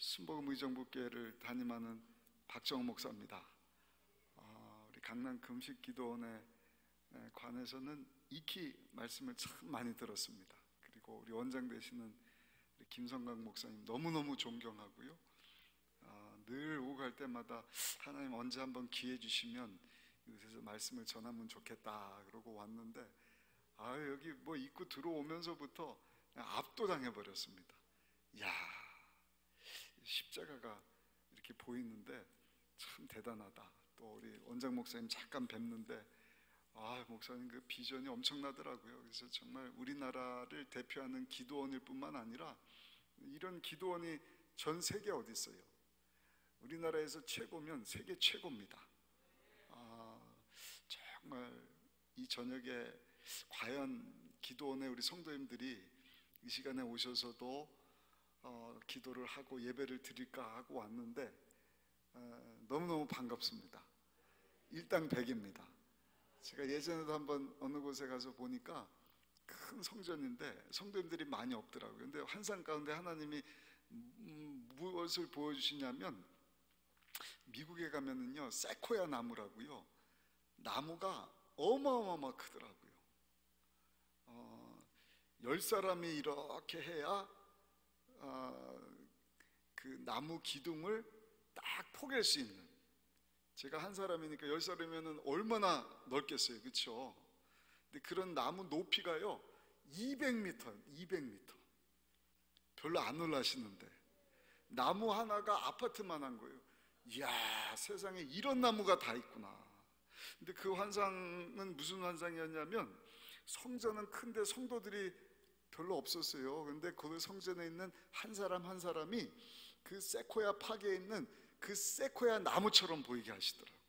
순복음 의정부교회를 담임하는 박정호 목사입니다. 우리 강남 금식기도원에 관해서는 익히 말씀을 참 많이 들었습니다. 그리고 우리 원장 되시는 우리 김성강 목사님 너무너무 존경하고요. 늘 오고 갈 때마다 하나님 언제 한번 기회 주시면 이곳에서 말씀을 전하면 좋겠다 그러고 왔는데 여기 뭐 입구 들어오면서부터 그냥 압도당해 버렸습니다. 이야, 십자가가 이렇게 보이는데 참 대단하다. 또 우리 원장 목사님 잠깐 뵙는데 목사님 그 비전이 엄청나더라고요. 그래서 정말 우리나라를 대표하는 기도원일 뿐만 아니라 이런 기도원이 전 세계 어디 있어요? 우리나라에서 최고면 세계 최고입니다. 정말 이 저녁에 과연 기도원에 우리 성도님들이 이 시간에 오셔서도 기도를 하고 예배를 드릴까 하고 왔는데 너무너무 반갑습니다. 일당백입니다. 제가 예전에도 한번 어느 곳에 가서 보니까 큰 성전인데 성도님들이 많이 없더라고요. 근데 환상 가운데 하나님이 무엇을 보여주시냐면 미국에 가면은요 세코야 나무라고요, 나무가 어마어마하게 크더라고요. 10사람이 이렇게 해야 그 나무 기둥을 딱 포갤 수 있는, 제가 한 사람이니까 10사람이면 얼마나 넓겠어요, 그렇죠? 근데 그런 나무 높이가요 200m. 별로 안 놀라시는데 나무 하나가 아파트만한 거예요. 이야, 세상에 이런 나무가 다 있구나. 근데 그 환상은 무슨 환상이었냐면 성전은 큰데 성도들이 별로 없었어요. 근데 그 성전에 있는 한 사람 한 사람이 그 세코야 파기에 있는 그 세코야 나무처럼 보이게 하시더라고요.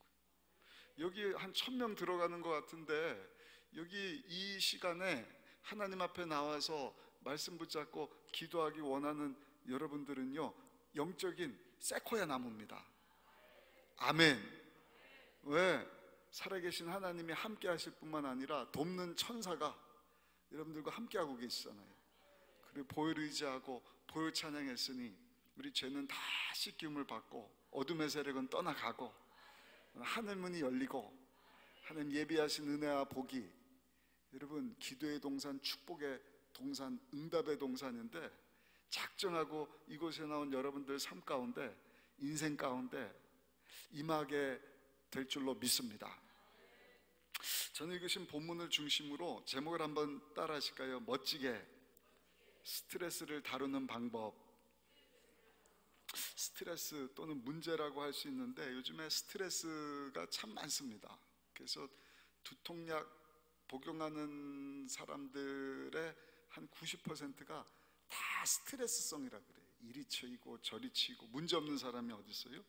여기 한 1000명 들어가는 것 같은데 여기 이 시간에 하나님 앞에 나와서 말씀 붙잡고 기도하기 원하는 여러분들은요 영적인 세코야 나무입니다. 아멘. 왜? 살아계신 하나님이 함께 하실 뿐만 아니라 돕는 천사가 여러분들과 함께 하고 계시잖아요. 그리고 보혈 의지하고 보혈 찬양했으니 우리 죄는 다 씻김을 받고 어둠의 세력은 떠나가고 하늘 문이 열리고 하나님 예비하신 은혜와 복이, 여러분 기도의 동산, 축복의 동산, 응답의 동산인데 작정하고 이곳에 나온 여러분들 삶 가운데, 인생 가운데 임하게 될 줄로 믿습니다. 저는 읽으신 본문을 중심으로 제목을 한번 따라 하실까요? 멋지게 스트레스를 다루는 방법. 스트레스 또는 문제라고 할 수 있는데 요즘에 스트레스가 참 많습니다. 그래서 두통약 복용하는 사람들의 한 90%가 다 스트레스성이라 그래요. 이리 치이고 저리 치이고 문제 없는 사람이 어디 있어요?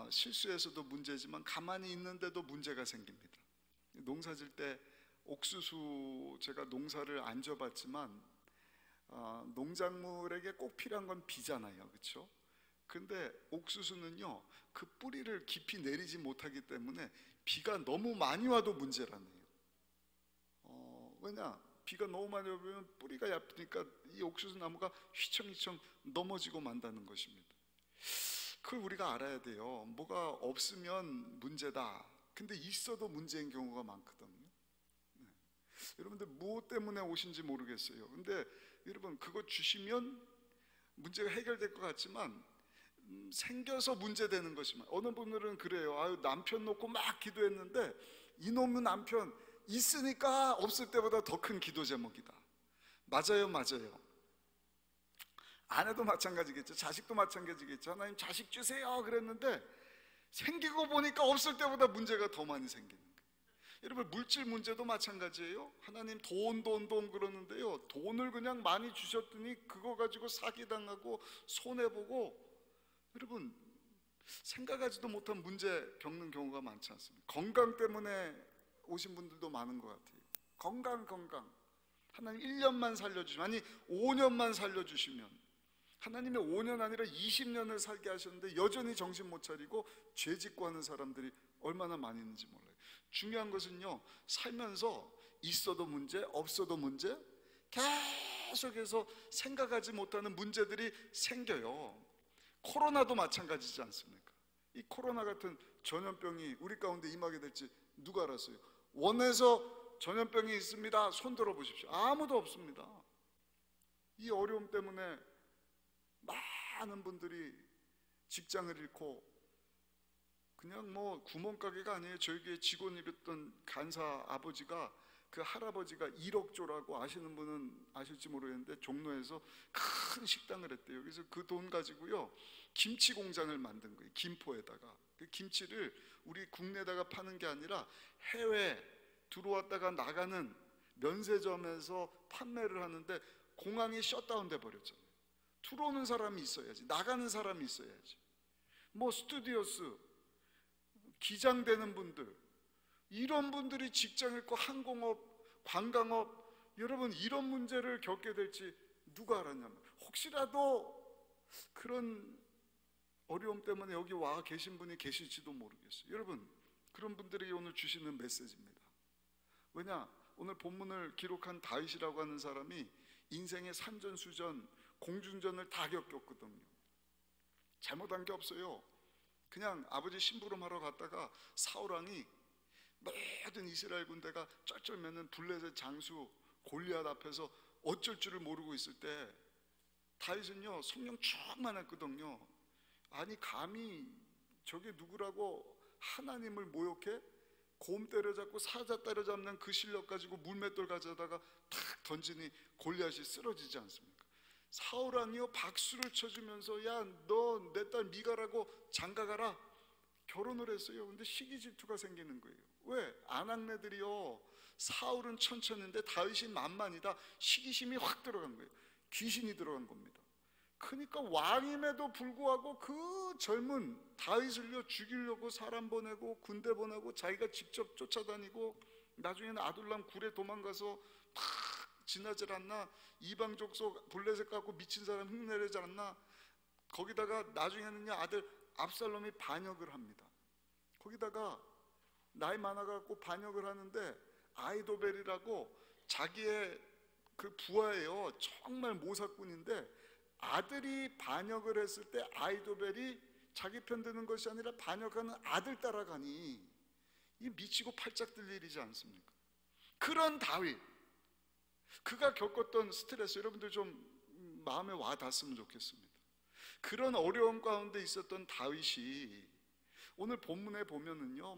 실수에서도 문제지만 가만히 있는데도 문제가 생깁니다. 농사질 때 옥수수, 제가 농사를 안 져봤지만 농작물에게 꼭 필요한 건 비잖아요, 그렇죠? 근데 옥수수는요 그 뿌리를 깊이 내리지 못하기 때문에 비가 너무 많이 와도 문제라네요. 왜냐? 비가 너무 많이 오면 뿌리가 얇으니까 이 옥수수 나무가 휘청휘청 넘어지고 만다는 것입니다. 그걸 우리가 알아야 돼요. 뭐가 없으면 문제다. 근데 있어도 문제인 경우가 많거든요. 여러분들 무엇 때문에 오신지 모르겠어요. 근데 여러분 그거 주시면 문제가 해결될 것 같지만 생겨서 문제되는 것이면, 어느 분들은 그래요. 남편 놓고 막 기도했는데 이놈의 남편 있으니까 없을 때보다 더 큰 기도 제목이다. 맞아요. 아내도 마찬가지겠죠. 자식도 마찬가지겠죠. 하나님 자식 주세요 그랬는데 생기고 보니까 없을 때보다 문제가 더 많이 생기는 거예요. 여러분 물질 문제도 마찬가지예요. 하나님 돈 그러는데요, 돈을 그냥 많이 주셨더니 그거 가지고 사기당하고 손해보고 여러분 생각하지도 못한 문제 겪는 경우가 많지 않습니까? 건강 때문에 오신 분들도 많은 것 같아요. 건강 하나님 1년만 살려주시면, 아니 5년만 살려주시면, 하나님의 5년 아니라 20년을 살게 하셨는데 여전히 정신 못 차리고 죄 짓고 하는 사람들이 얼마나 많이 있는지 몰라요. 중요한 것은요, 살면서 있어도 문제 없어도 문제 계속해서 생각하지 못하는 문제들이 생겨요. 코로나도 마찬가지지 않습니까? 이 코로나 같은 전염병이 우리 가운데 임하게 될지 누가 알았어요? 원에서 전염병이 있습니다, 손 들어 보십시오. 아무도 없습니다. 이 어려움 때문에 많은 분들이 직장을 잃고 그냥 뭐 구멍가게가 아니에요. 저희 교회 직원이었던 간사 아버지가, 그 할아버지가 1억 조라고 아시는 분은 아실지 모르겠는데 종로에서 큰 식당을 했대요. 그래서 그 돈 가지고요 김치 공장을 만든 거예요. 김포에다가. 그 김치를 우리 국내에다가 파는 게 아니라 해외 들어왔다가 나가는 면세점에서 판매를 하는데 공항이 셧다운 돼 버렸잖아요. 들어오는 사람이 있어야지, 나가는 사람이 있어야지. 뭐 스튜디오스, 기장되는 분들, 이런 분들이 직장 잃고 항공업, 관광업, 여러분 이런 문제를 겪게 될지 누가 알았냐면, 혹시라도 그런 어려움 때문에 여기 와 계신 분이 계실지도 모르겠어요. 여러분, 그런 분들에게 오늘 주시는 메시지입니다. 왜냐? 오늘 본문을 기록한 다윗이라고 하는 사람이 인생의 산전수전, 공중전을 다 겪었거든요. 잘못한 게 없어요. 그냥 아버지 심부름하러 갔다가 사울왕이 모든 이스라엘 군대가 쩔쩔매는 블레셋 장수 골리앗 앞에서 어쩔 줄을 모르고 있을 때 다윗은요 성령 충만했거든요. 아니 감히 저게 누구라고 하나님을 모욕해? 곰 때려잡고 사자 때려잡는 그 실력 가지고 물맷돌 가져다가 탁 던지니 골리앗이 쓰러지지 않습니까? 사울왕이요 박수를 쳐주면서 야 너 내 딸 미가라고 장가가라 결혼을 했어요. 근데 시기 질투가 생기는 거예요. 왜? 아낙네들이요 사울은 천천인데 다윗이 만만이다. 시기심이 확 들어간 거예요. 귀신이 들어간 겁니다. 그러니까 왕임에도 불구하고 그 젊은 다윗을요 죽이려고 사람 보내고 군대 보내고 자기가 직접 쫓아다니고 나중에는 아둘람 굴에 도망가서 팍 지나질 않나? 이방 족속 블레셋 갖고 미친 사람 흉내내지 않나? 거기다가 나중에는요 아들 압살롬이 반역을 합니다. 거기다가 나이 많아갖고 반역을 하는데 아이도벨이라고 자기의 그 부하예요. 정말 모사꾼인데 아들이 반역을 했을 때 아이도벨이 자기 편 드는 것이 아니라 반역하는 아들 따라가니 이 미치고 팔짝 들 일이지 않습니까? 그런 다윗, 그가 겪었던 스트레스 여러분들 좀 마음에 와 닿았으면 좋겠습니다. 그런 어려움 가운데 있었던 다윗이 오늘 본문에 보면은요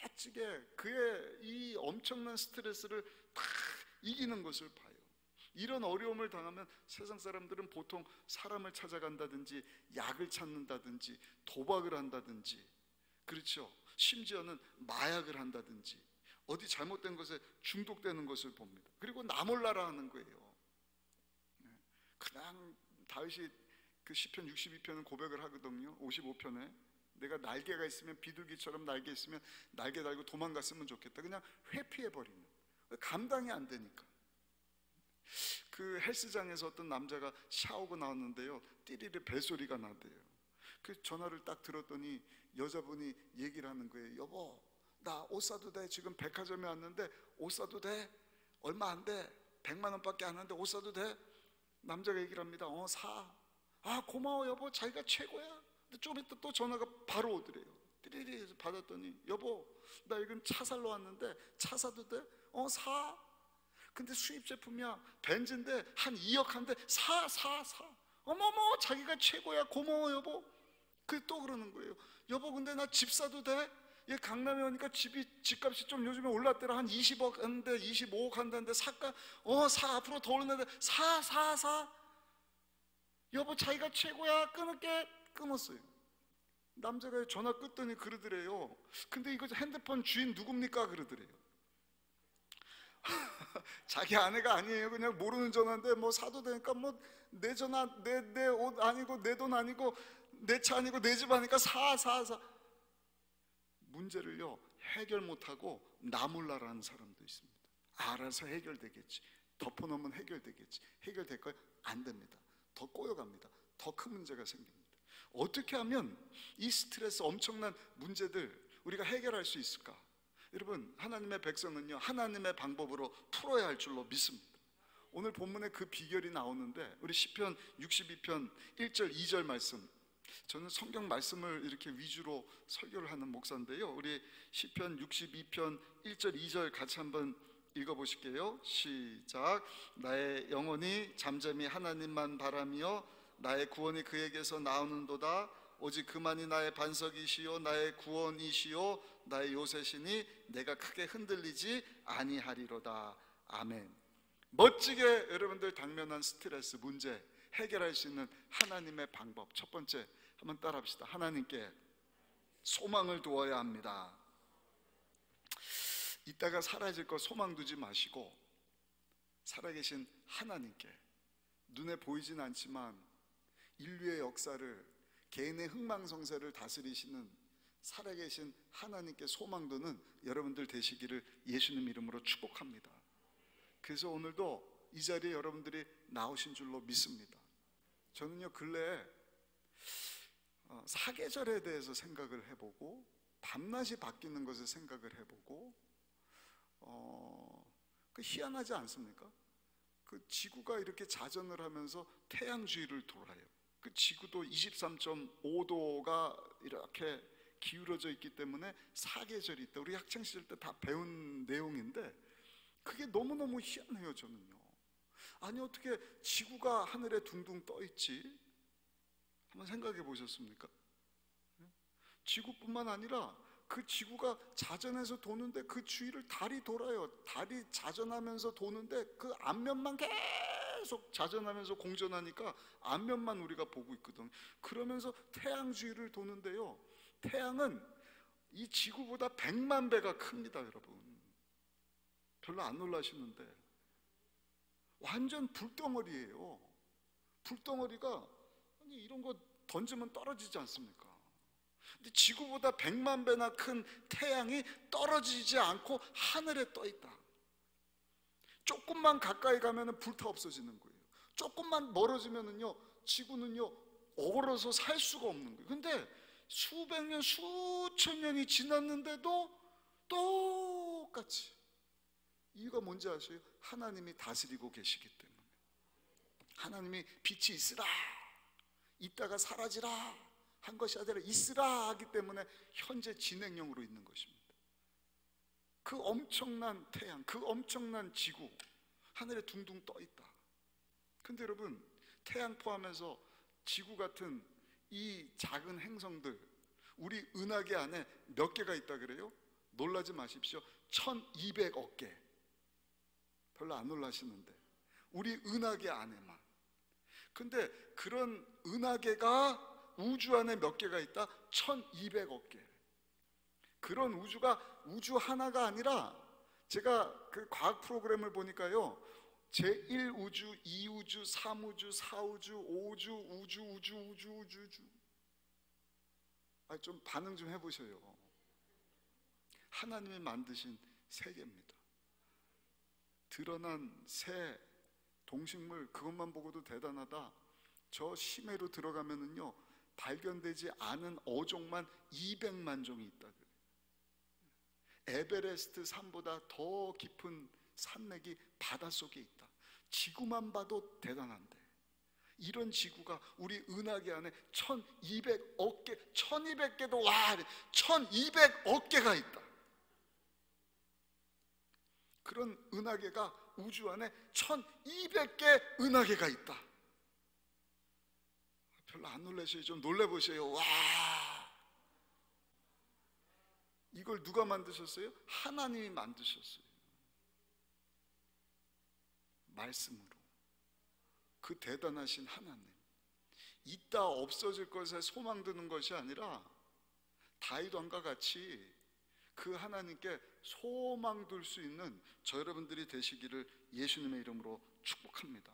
멋지게 그의 이 엄청난 스트레스를 다 이기는 것을 봐요. 이런 어려움을 당하면 세상 사람들은 보통 사람을 찾아간다든지 약을 찾는다든지 도박을 한다든지, 그렇죠? 심지어는 마약을 한다든지 어디 잘못된 것에 중독되는 것을 봅니다. 그리고 나 몰라라 하는 거예요. 그냥 다윗이 그 시편 62편은 고백을 하거든요. 55편에 내가 날개가 있으면 비둘기처럼 날개 있으면 날개 달고 도망갔으면 좋겠다. 그냥 회피해버리는, 감당이 안 되니까. 그 헬스장에서 어떤 남자가 샤워하고 나왔는데요 띠리리 벨소리가 나대요. 그 전화를 딱 들었더니 여자분이 얘기를 하는 거예요. 여보 나 옷 사도 돼? 지금 백화점에 왔는데 옷 사도 돼? 얼마 안 돼. 100만 원밖에 안 하는데 옷 사도 돼? 남자가 얘기를 합니다. 사. 아 고마워 여보 자기가 최고야. 근데 좀 이따 또 전화가 바로 오더래요. 띠리리 해서 받았더니 여보 나 여긴 차 살러 왔는데 차 사도 돼? 사. 근데 수입 제품이야. 벤츠인데 한 2억 한데 사. 어머머 자기가 최고야. 고마워 여보. 그 또 그러는 거예요. 여보 근데 나 집 사도 돼? 얘 강남에 오니까 집값이 좀 요즘에 올랐더라. 한 20억 한데 25억 한다는데 살까? 사. 앞으로 더 오르는데 사. 여보 자기가 최고야. 끊을게. 끊었어요. 남자가 전화 끊더니 그러더래요. 근데 이거 핸드폰 주인 누굽니까? 그러더래요. 자기 아내가 아니에요. 그냥 모르는 전화인데 뭐 사도 되니까 뭐 내 전화 내 옷 아니고 내 돈 아니고 내 차 아니고 내 집 아니까 사. 문제를요 해결 못하고 나 몰라라는 사람도 있습니다. 알아서 해결되겠지, 덮어놓으면 해결되겠지. 해결될까요? 안 됩니다. 더 꼬여갑니다. 더 큰 문제가 생깁니다. 어떻게 하면 이 스트레스 엄청난 문제들 우리가 해결할 수 있을까? 여러분 하나님의 백성은요 하나님의 방법으로 풀어야 할 줄로 믿습니다. 오늘 본문에 그 비결이 나오는데, 우리 시편 62편 1절 2절 말씀, 저는 성경 말씀을 이렇게 위주로 설교를 하는 목사인데요, 우리 시편 62편 1절 2절 같이 한번 읽어보실게요. 시작. 나의 영혼이 잠잠히 하나님만 바라며 나의 구원이 그에게서 나오는도다. 오직 그만이 나의 반석이시요 나의 구원이시요 나의 요새시니 내가 크게 흔들리지 아니하리로다. 아멘. 멋지게 여러분들 당면한 스트레스 문제 해결할 수 있는 하나님의 방법, 첫 번째 한번 따라합시다. 하나님께 소망을 두어야 합니다. 이따가 사라질 거 소망 두지 마시고 살아계신 하나님께, 눈에 보이진 않지만 인류의 역사를, 개인의 흥망성쇠를 다스리시는 살아계신 하나님께 소망 두는 여러분들 되시기를 예수님 이름으로 축복합니다. 그래서 오늘도 이 자리에 여러분들이 나오신 줄로 믿습니다. 저는요 근래에 사계절에 대해서 생각을 해보고, 밤낮이 바뀌는 것을 생각을 해보고, 그 희한하지 않습니까? 그 지구가 이렇게 자전을 하면서 태양 주위를 돌아요. 그 지구도 23.5도가 이렇게 기울어져 있기 때문에 사계절이 있다. 우리 학창시절 때 다 배운 내용인데 그게 너무너무 희한해요. 저는요, 아니 어떻게 지구가 하늘에 둥둥 떠 있지? 한번 생각해 보셨습니까? 지구뿐만 아니라 그 지구가 자전해서 도는데 그 주위를 달이 돌아요. 달이 자전하면서 도는데 그 앞면만 계속 자전하면서 공전하니까 앞면만 우리가 보고 있거든. 그러면서 태양 주위를 도는데요, 태양은 이 지구보다 100만 배가 큽니다. 여러분, 별로 안 놀라시는데 완전 불덩어리예요. 불덩어리가, 아니 이런 거 던지면 떨어지지 않습니까? 근데 지구보다 100만 배나 큰 태양이 떨어지지 않고 하늘에 떠 있다. 조금만 가까이 가면 불타 없어지는 거예요. 조금만 멀어지면은요, 지구는요 얼어서 살 수가 없는 거예요. 근데 수백 년, 수천 년이 지났는데도 똑같이. 이유가 뭔지 아세요? 하나님이 다스리고 계시기 때문에. 하나님이 빛이 있으라, 있다가 사라지라 한 것이 아니라 있으라 하기 때문에 현재 진행형으로 있는 것입니다. 그 엄청난 태양, 그 엄청난 지구, 하늘에 둥둥 떠 있다. 근데 여러분, 태양 포함해서 지구 같은 이 작은 행성들, 우리 은하계 안에 몇 개가 있다 그래요? 놀라지 마십시오. 1200억 개. 별로 안 놀라시는데 우리 은하계 안에만. 근데 그런 은하계가 우주 안에 몇 개가 있다? 1200억 개. 그런 우주가 우주 하나가 아니라, 제가 그 과학 프로그램을 보니까요, 제1우주, 2우주, 3우주, 4우주, 5우주, 우주. 좀 반응 좀 해보셔요. 하나님이 만드신 세계입니다. 드러난 새, 동식물, 그것만 보고도 대단하다. 저 심해로 들어가면은요, 발견되지 않은 어종만 200만 종이 있다 그래요. 에베레스트 산보다 더 깊은 산맥이 바닷속에 있다. 지구만 봐도 대단한데 이런 지구가 우리 은하계 안에 1200억 개, 1200개도 와, 1200억 개가 있다. 그런 은하계가 우주 안에 1200개 은하계가 있다. 별로 안 놀라셔요? 좀 놀래보세요. 와, 이걸 누가 만드셨어요? 하나님이 만드셨어요. 말씀으로. 그 대단하신 하나님, 있다 없어질 것에 소망 두는 것이 아니라 다윗 왕과 같이 그 하나님께 소망 둘 수 있는 저 여러분들이 되시기를 예수님의 이름으로 축복합니다.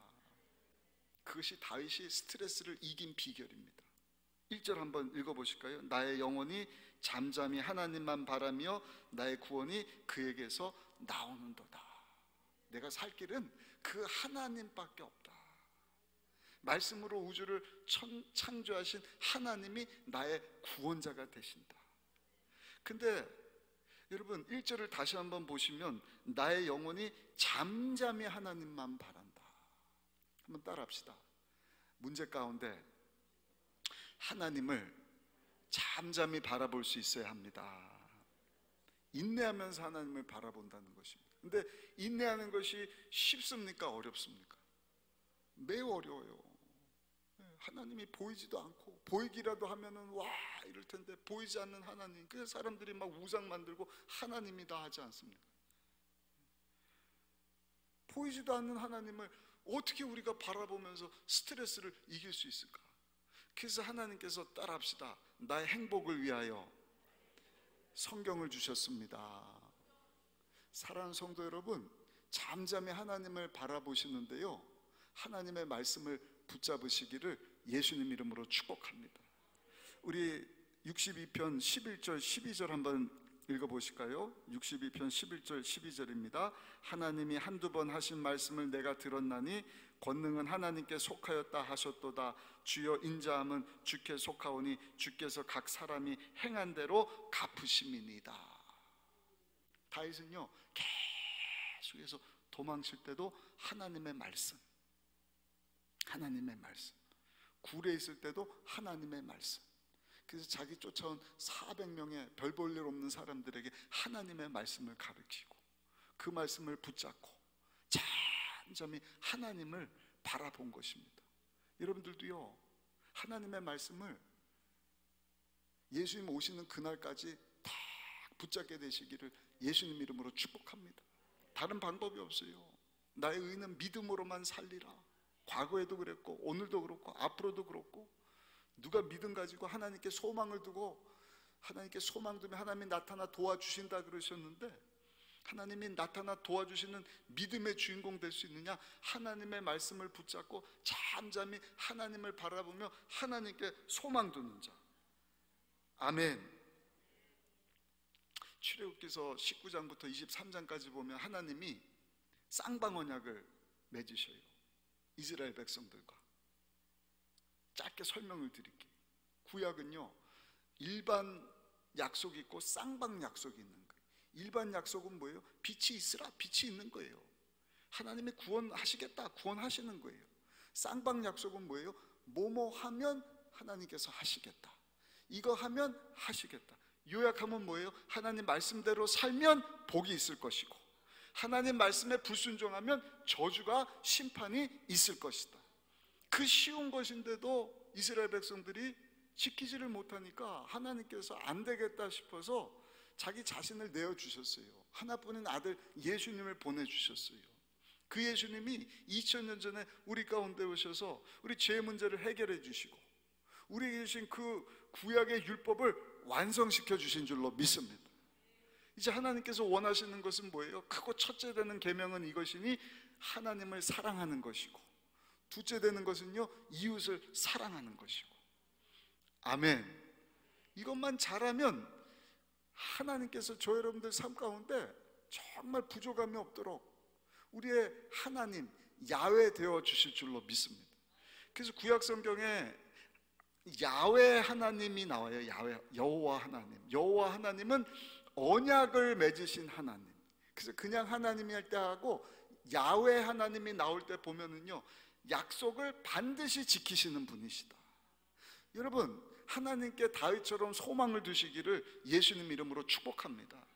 그것이 다윗이 스트레스를 이긴 비결입니다. 1절 한번 읽어보실까요? 나의 영혼이 잠잠히 하나님만 바라며 나의 구원이 그에게서 나오는도다. 내가 살 길은 그 하나님밖에 없다. 말씀으로 우주를 창조하신 하나님이 나의 구원자가 되신다. 근데 여러분 1절을 다시 한번 보시면 나의 영혼이 잠잠히 하나님만 바란다. 한번 따라합시다. 문제 가운데 하나님을 잠잠히 바라볼 수 있어야 합니다. 인내하면서 하나님을 바라본다는 것입니다. 근데 인내하는 것이 쉽습니까? 어렵습니까? 매우 어려워요. 하나님이 보이지도 않고, 보이기라도 하면은 와 이럴 텐데 보이지 않는 하나님, 그래서 사람들이 막 우상 만들고 하나님이다 하지 않습니까? 보이지도 않는 하나님을 어떻게 우리가 바라보면서 스트레스를 이길 수 있을까? 그래서 하나님께서 따라합시다. 나의 행복을 위하여 성경을 주셨습니다. 사랑하는 성도 여러분, 잠잠히 하나님을 바라보시는데요, 하나님의 말씀을 붙잡으시기를 예수님 이름으로 축복합니다. 우리 62편 11절 12절 한번 읽어보실까요? 62편 11절 12절입니다. 하나님이 한두 번 하신 말씀을 내가 들었나니 권능은 하나님께 속하였다 하셨도다. 주여 인자함은 주께 속하오니 주께서 각 사람이 행한 대로 갚으심이니이다. 다윗은요 계속해서 도망칠 때도 하나님의 말씀, 하나님의 말씀, 굴에 있을 때도 하나님의 말씀. 그래서 자기 쫓아온 400명의 별 볼 일 없는 사람들에게 하나님의 말씀을 가르치고 그 말씀을 붙잡고 잠잠히 하나님을 바라본 것입니다. 여러분들도요 하나님의 말씀을 예수님 오시는 그날까지 딱 붙잡게 되시기를 예수님 이름으로 축복합니다. 다른 방법이 없어요. 나의 의는 믿음으로만 살리라. 과거에도 그랬고 오늘도 그렇고 앞으로도 그렇고, 누가 믿음 가지고 하나님께 소망을 두고 하나님께 소망 두면 하나님이 나타나 도와주신다 그러셨는데, 하나님이 나타나 도와주시는 믿음의 주인공 될 수 있느냐? 하나님의 말씀을 붙잡고 잠잠히 하나님을 바라보며 하나님께 소망 두는 자. 아멘. 출애굽기서 19장부터 23장까지 보면 하나님이 쌍방언약을 맺으셔요. 이스라엘 백성들과. 짧게 설명을 드릴게요. 구약은요 일반 약속이 있고 쌍방 약속이 있는 거예요. 일반 약속은 뭐예요? 빛이 있으라, 빛이 있는 거예요. 하나님이 구원하시겠다, 구원하시는 거예요. 쌍방 약속은 뭐예요? 뭐뭐 하면 하나님께서 하시겠다, 이거 하면 하시겠다. 요약하면 뭐예요? 하나님 말씀대로 살면 복이 있을 것이고, 하나님 말씀에 불순종하면 저주가, 심판이 있을 것이다. 그 쉬운 것인데도 이스라엘 백성들이 지키지를 못하니까 하나님께서 안 되겠다 싶어서 자기 자신을 내어주셨어요. 하나뿐인 아들 예수님을 보내주셨어요. 그 예수님이 2000년 전에 우리 가운데 오셔서 우리 죄 문제를 해결해 주시고 우리에게 주신 그 구약의 율법을 완성시켜 주신 줄로 믿습니다. 이제 하나님께서 원하시는 것은 뭐예요? 크고 첫째 되는 계명은 이것이니 하나님을 사랑하는 것이고, 둘째 되는 것은요 이웃을 사랑하는 것이고. 아멘. 이것만 잘하면 하나님께서 저 여러분들 삶 가운데 정말 부족함이 없도록 우리의 하나님 야훼 되어 주실 줄로 믿습니다. 그래서 구약 성경에 야훼 하나님이 나와요. 야훼, 여호와 하나님. 여호와 하나님은 언약을 맺으신 하나님. 그래서 그냥 하나님이 할 때 하고 야훼 하나님이 나올 때 보면은요 약속을 반드시 지키시는 분이시다. 여러분, 하나님께 다윗처럼 소망을 두시기를 예수님 이름으로 축복합니다.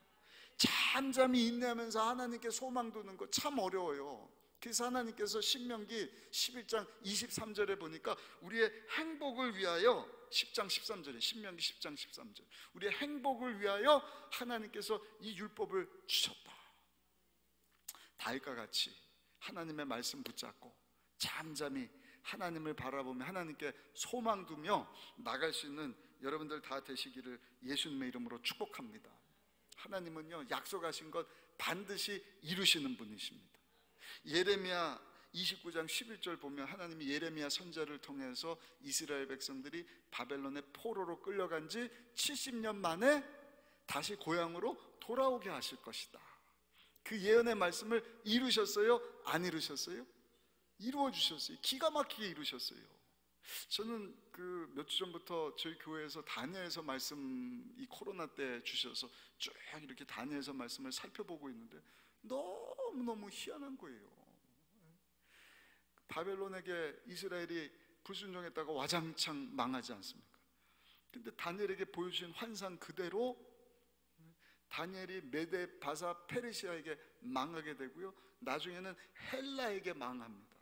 잠잠히 인내하면서 하나님께 소망 두는 거 참 어려워요. 그래서 하나님께서 신명기 11장 23절에 보니까 우리의 행복을 위하여, 10장 13절에 신명기 10장 13절, 우리의 행복을 위하여 하나님께서 이 율법을 주셨다. 다윗과 같이 하나님의 말씀 붙잡고 잠잠히 하나님을 바라보며 하나님께 소망 두며 나갈 수 있는 여러분들 다 되시기를 예수님의 이름으로 축복합니다. 하나님은요 약속하신 것 반드시 이루시는 분이십니다. 예레미야 29장 11절 보면 하나님이 예레미야 선지자를 통해서 이스라엘 백성들이 바벨론의 포로로 끌려간 지 70년 만에 다시 고향으로 돌아오게 하실 것이다. 그 예언의 말씀을 이루셨어요? 안 이루셨어요? 이루어 주셨어요. 기가 막히게 이루셨어요. 저는 그 몇 주 전부터 저희 교회에서 다니엘서 말씀, 이 코로나 때 주셔서 쭉 이렇게 다니엘서 말씀을 살펴보고 있는데 너무너무 희한한 거예요. 바벨론에게 이스라엘이 불순종했다가 와장창 망하지 않습니까? 근데 다니엘에게 보여주신 환상 그대로 다니엘이 메데, 바사, 페르시아에게 망하게 되고요, 나중에는 헬라에게 망합니다.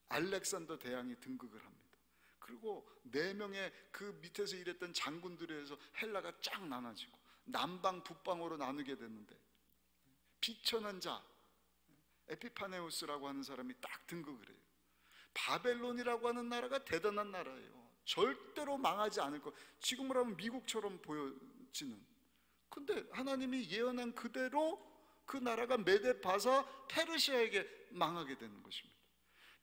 알렉산더 대왕이 등극을 합니다. 그리고 4명의 그 밑에서 일했던 장군들에 의해서 헬라가 쫙 나눠지고 남방 북방으로 나누게 됐는데, 비천한 자 에피파네우스라고 하는 사람이 딱 등극을 해요. 바벨론이라고 하는 나라가 대단한 나라예요. 절대로 망하지 않을 것, 지금으로 하면 미국처럼 보여지는. 근데 하나님이 예언한 그대로 그 나라가 메데, 바사, 페르시아에게 망하게 되는 것입니다.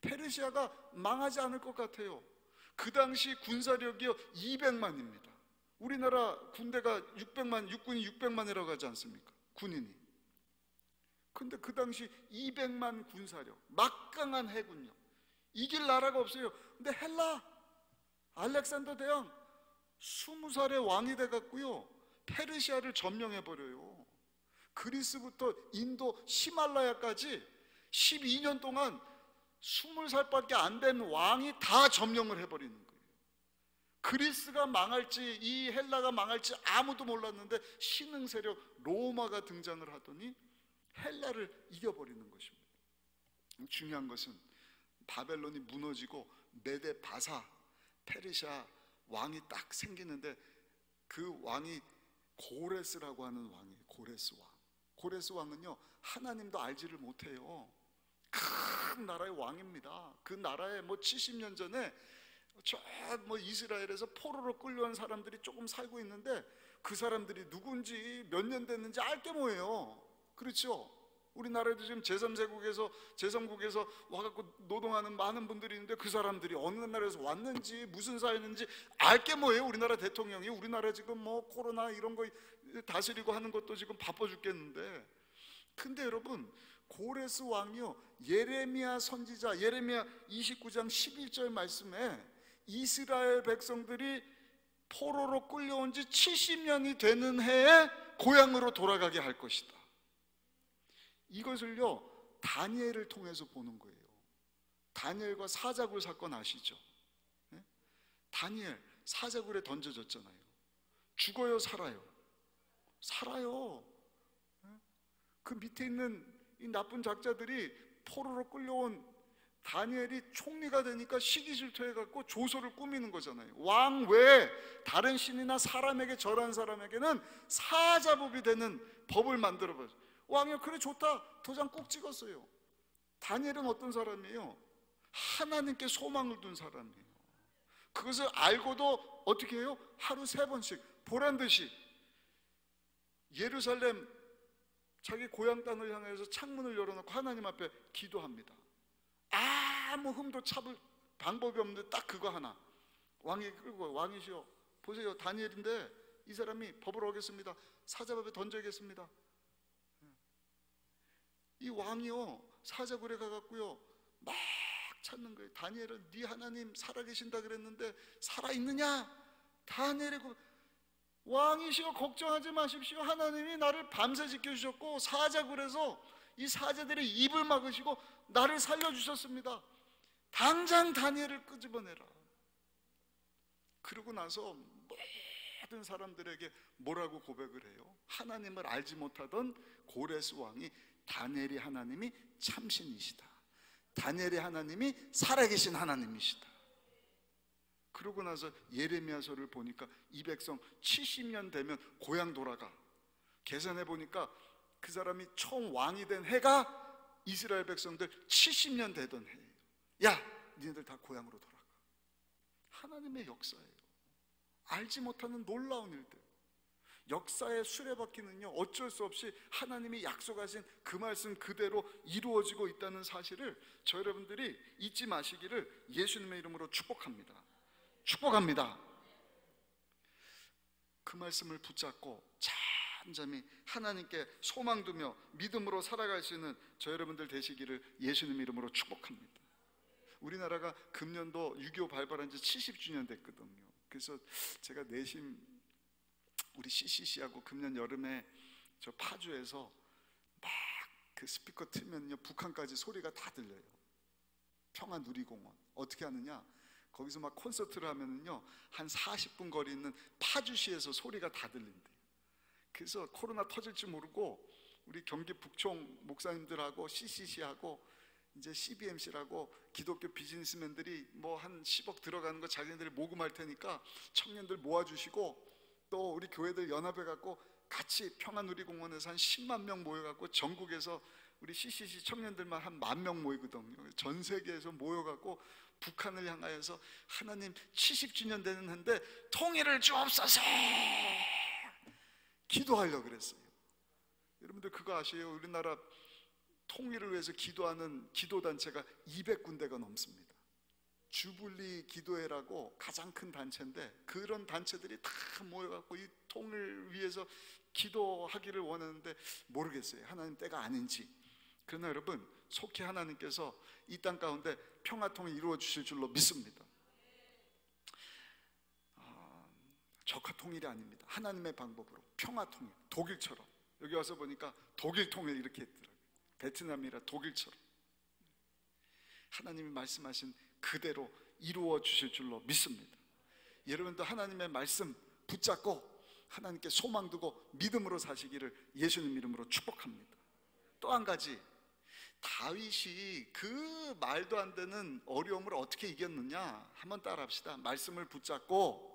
페르시아가 망하지 않을 것 같아요. 그 당시 군사력이요 200만입니다. 우리나라 군대가 600만, 육군이 600만이라고 하지 않습니까? 군인이. 근데 그 당시 200만 군사력, 막강한 해군력, 이길 나라가 없어요. 근데 헬라, 알렉산더 대왕 20살의 왕이 돼갖고요 페르시아를 점령해버려요. 그리스부터 인도, 히말라야까지 12년 동안 20살밖에 안 된 왕이 다 점령을 해버리는 거예요. 그리스가 망할지 이 헬라가 망할지 아무도 몰랐는데 신흥 세력 로마가 등장을 하더니 헬라를 이겨버리는 것입니다. 중요한 것은 바벨론이 무너지고 메데, 바사, 페르시아 왕이 딱 생기는데, 그 왕이 고레스라고 하는 왕이에요. 고레스 왕. 고레스 왕은요 하나님도 알지를 못해요. 큰 나라의 왕입니다. 그 나라에 70년 전에 저 이스라엘에서 포로로 끌려온 사람들이 조금 살고 있는데, 그 사람들이 누군지 몇 년 됐는지 알게 뭐예요. 그렇죠? 우리나라에도 지금 제3국에서 와갖고 노동하는 많은 분들이 있는데, 그 사람들이 어느 나라에서 왔는지 무슨 사이인지 알게 뭐예요. 우리나라 대통령이, 우리나라 지금 코로나 이런 거 다스리고 하는 것도 지금 바빠 죽겠는데. 근데 여러분, 고레스 왕이요 예레미야 선지자, 예레미야 29장 11절 말씀에 이스라엘 백성들이 포로로 끌려온 지 70년이 되는 해에 고향으로 돌아가게 할 것이다. 이것을요 다니엘을 통해서 보는 거예요. 다니엘과 사자굴 사건 아시죠? 네? 다니엘 사자굴에 던져졌잖아요. 죽어요, 살아요? 살아요. 네? 그 밑에 있는 이 나쁜 작자들이 포로로 끌려온 다니엘이 총리가 되니까 시기 질투해갖고 조서를 꾸미는 거잖아요. 왕 외에 다른 신이나 사람에게 절한 사람에게는 사자법이 되는 법을 만들어봐요. 왕이요, 그래 좋다, 도장 꼭 찍었어요. 다니엘은 어떤 사람이에요? 하나님께 소망을 둔 사람이에요. 그것을 알고도 어떻게 해요? 하루 3번씩 보란듯이 예루살렘 자기 고향 땅을 향해서 창문을 열어놓고 하나님 앞에 기도합니다. 아무 흠도 잡을 방법이 없는데 딱 그거 하나. 왕이 끌고, 왕이시여 보세요, 다니엘인데 이 사람이 법을 어겼습니다. 사자법에 던져야겠습니다. 이 왕이요 사자굴에 가갖고요 막 찾는 거예요. 다니엘은 네 하나님 살아계신다 그랬는데 살아있느냐? 다니엘이 왕이시여 걱정하지 마십시오. 하나님이 나를 밤새 지켜주셨고 사자굴에서 이 사자들의 입을 막으시고 나를 살려주셨습니다. 당장 다니엘을 끄집어내라. 그러고 나서 모든 사람들에게 뭐라고 고백을 해요? 하나님을 알지 못하던 고레스 왕이 다니엘이 하나님이 참신이시다, 다니엘이 하나님이 살아계신 하나님이시다. 그러고 나서 예레미야서를 보니까 이 백성 70년 되면 고향 돌아가. 계산해 보니까 그 사람이 처음 왕이 된 해가 이스라엘 백성들 70년 되던 해예요. 야, 니네들 다 고향으로 돌아가. 하나님의 역사예요. 알지 못하는 놀라운 일들. 역사의 수레바퀴는요 어쩔 수 없이 하나님이 약속하신 그 말씀 그대로 이루어지고 있다는 사실을 저 여러분들이 잊지 마시기를 예수님의 이름으로 축복합니다. 축복합니다. 그 말씀을 붙잡고 잠잠히 하나님께 소망 두며 믿음으로 살아갈 수 있는 저 여러분들 되시기를 예수님 이름으로 축복합니다. 우리나라가 금년도 6.25 발발한 지 70주년 됐거든요. 그래서 제가 내심 우리 CCC하고 금년 여름에 저 파주에서 막 그 스피커 틀면요 북한까지 소리가 다 들려요. 평화누리공원. 어떻게 하느냐? 거기서 막 콘서트를 하면은요, 한 40분 거리 있는 파주시에서 소리가 다 들린대요. 그래서 코로나 터질지 모르고 우리 경기 북총 목사님들하고 CCC하고 이제 CBMC라고 기독교 비즈니스맨들이 뭐 한 10억 들어가는 거 자기네들이 모금할 테니까 청년들 모아주시고, 또 우리 교회들 연합해 갖고 같이 평화누리공원에서 한 10만 명 모여갖고 전국에서 우리 CCC 청년들만 한 10,000명 모이거든요. 전 세계에서 모여갖고 북한을 향하여서 하나님 70주년 되는 해인데 통일을 주옵소서 기도하려고 그랬어요. 여러분들 그거 아세요? 우리나라 통일을 위해서 기도하는 기도단체가 200군데가 넘습니다. 주불리 기도회라고 가장 큰 단체인데, 그런 단체들이 다 모여갖고 이 통일을 위해서 기도하기를 원하는데 모르겠어요, 하나님 때가 아닌지. 그러나 여러분, 속히 하나님께서 이 땅 가운데 평화통일 이루어 주실 줄로 믿습니다. 적화통일이 아닙니다. 하나님의 방법으로 평화통일, 독일처럼. 여기 와서 보니까 독일통일 이렇게 했더라고요. 베트남이라 독일처럼 하나님이 말씀하신 그대로 이루어 주실 줄로 믿습니다. 여러분도 하나님의 말씀 붙잡고 하나님께 소망 두고 믿음으로 사시기를 예수님 이름으로 축복합니다. 또 한 가지, 다윗이 그 말도 안 되는 어려움을 어떻게 이겼느냐 한번 따라 합시다. 말씀을 붙잡고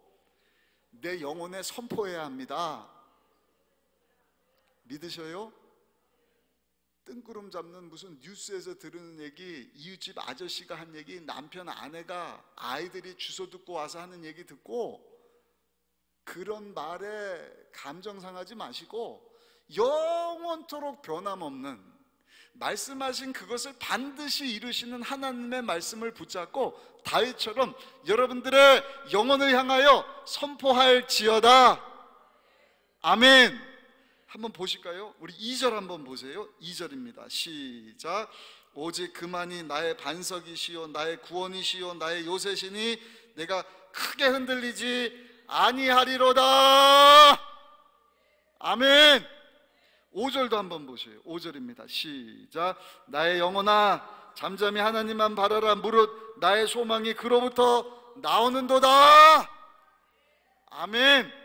내 영혼에 선포해야 합니다. 믿으셔요? 뜬구름 잡는 무슨 뉴스에서 들은 얘기, 이웃집 아저씨가 한 얘기, 남편 아내가 아이들이 주소 듣고 와서 하는 얘기 듣고 그런 말에 감정 상하지 마시고 영원토록 변함없는 말씀하신 그것을 반드시 이루시는 하나님의 말씀을 붙잡고 다윗처럼 여러분들의 영혼을 향하여 선포할지어다. 아멘. 한번 보실까요? 우리 2절 한번 보세요. 2절입니다. 시작. 오직 그만이 나의 반석이시요 나의 구원이시요 나의 요새시니 내가 크게 흔들리지 아니하리로다. 아멘. 5절도 한번 보세요. 5절입니다. 시작. 나의 영혼아 잠잠히 하나님만 바라라. 무릇 나의 소망이 그로부터 나오는도다. 아멘.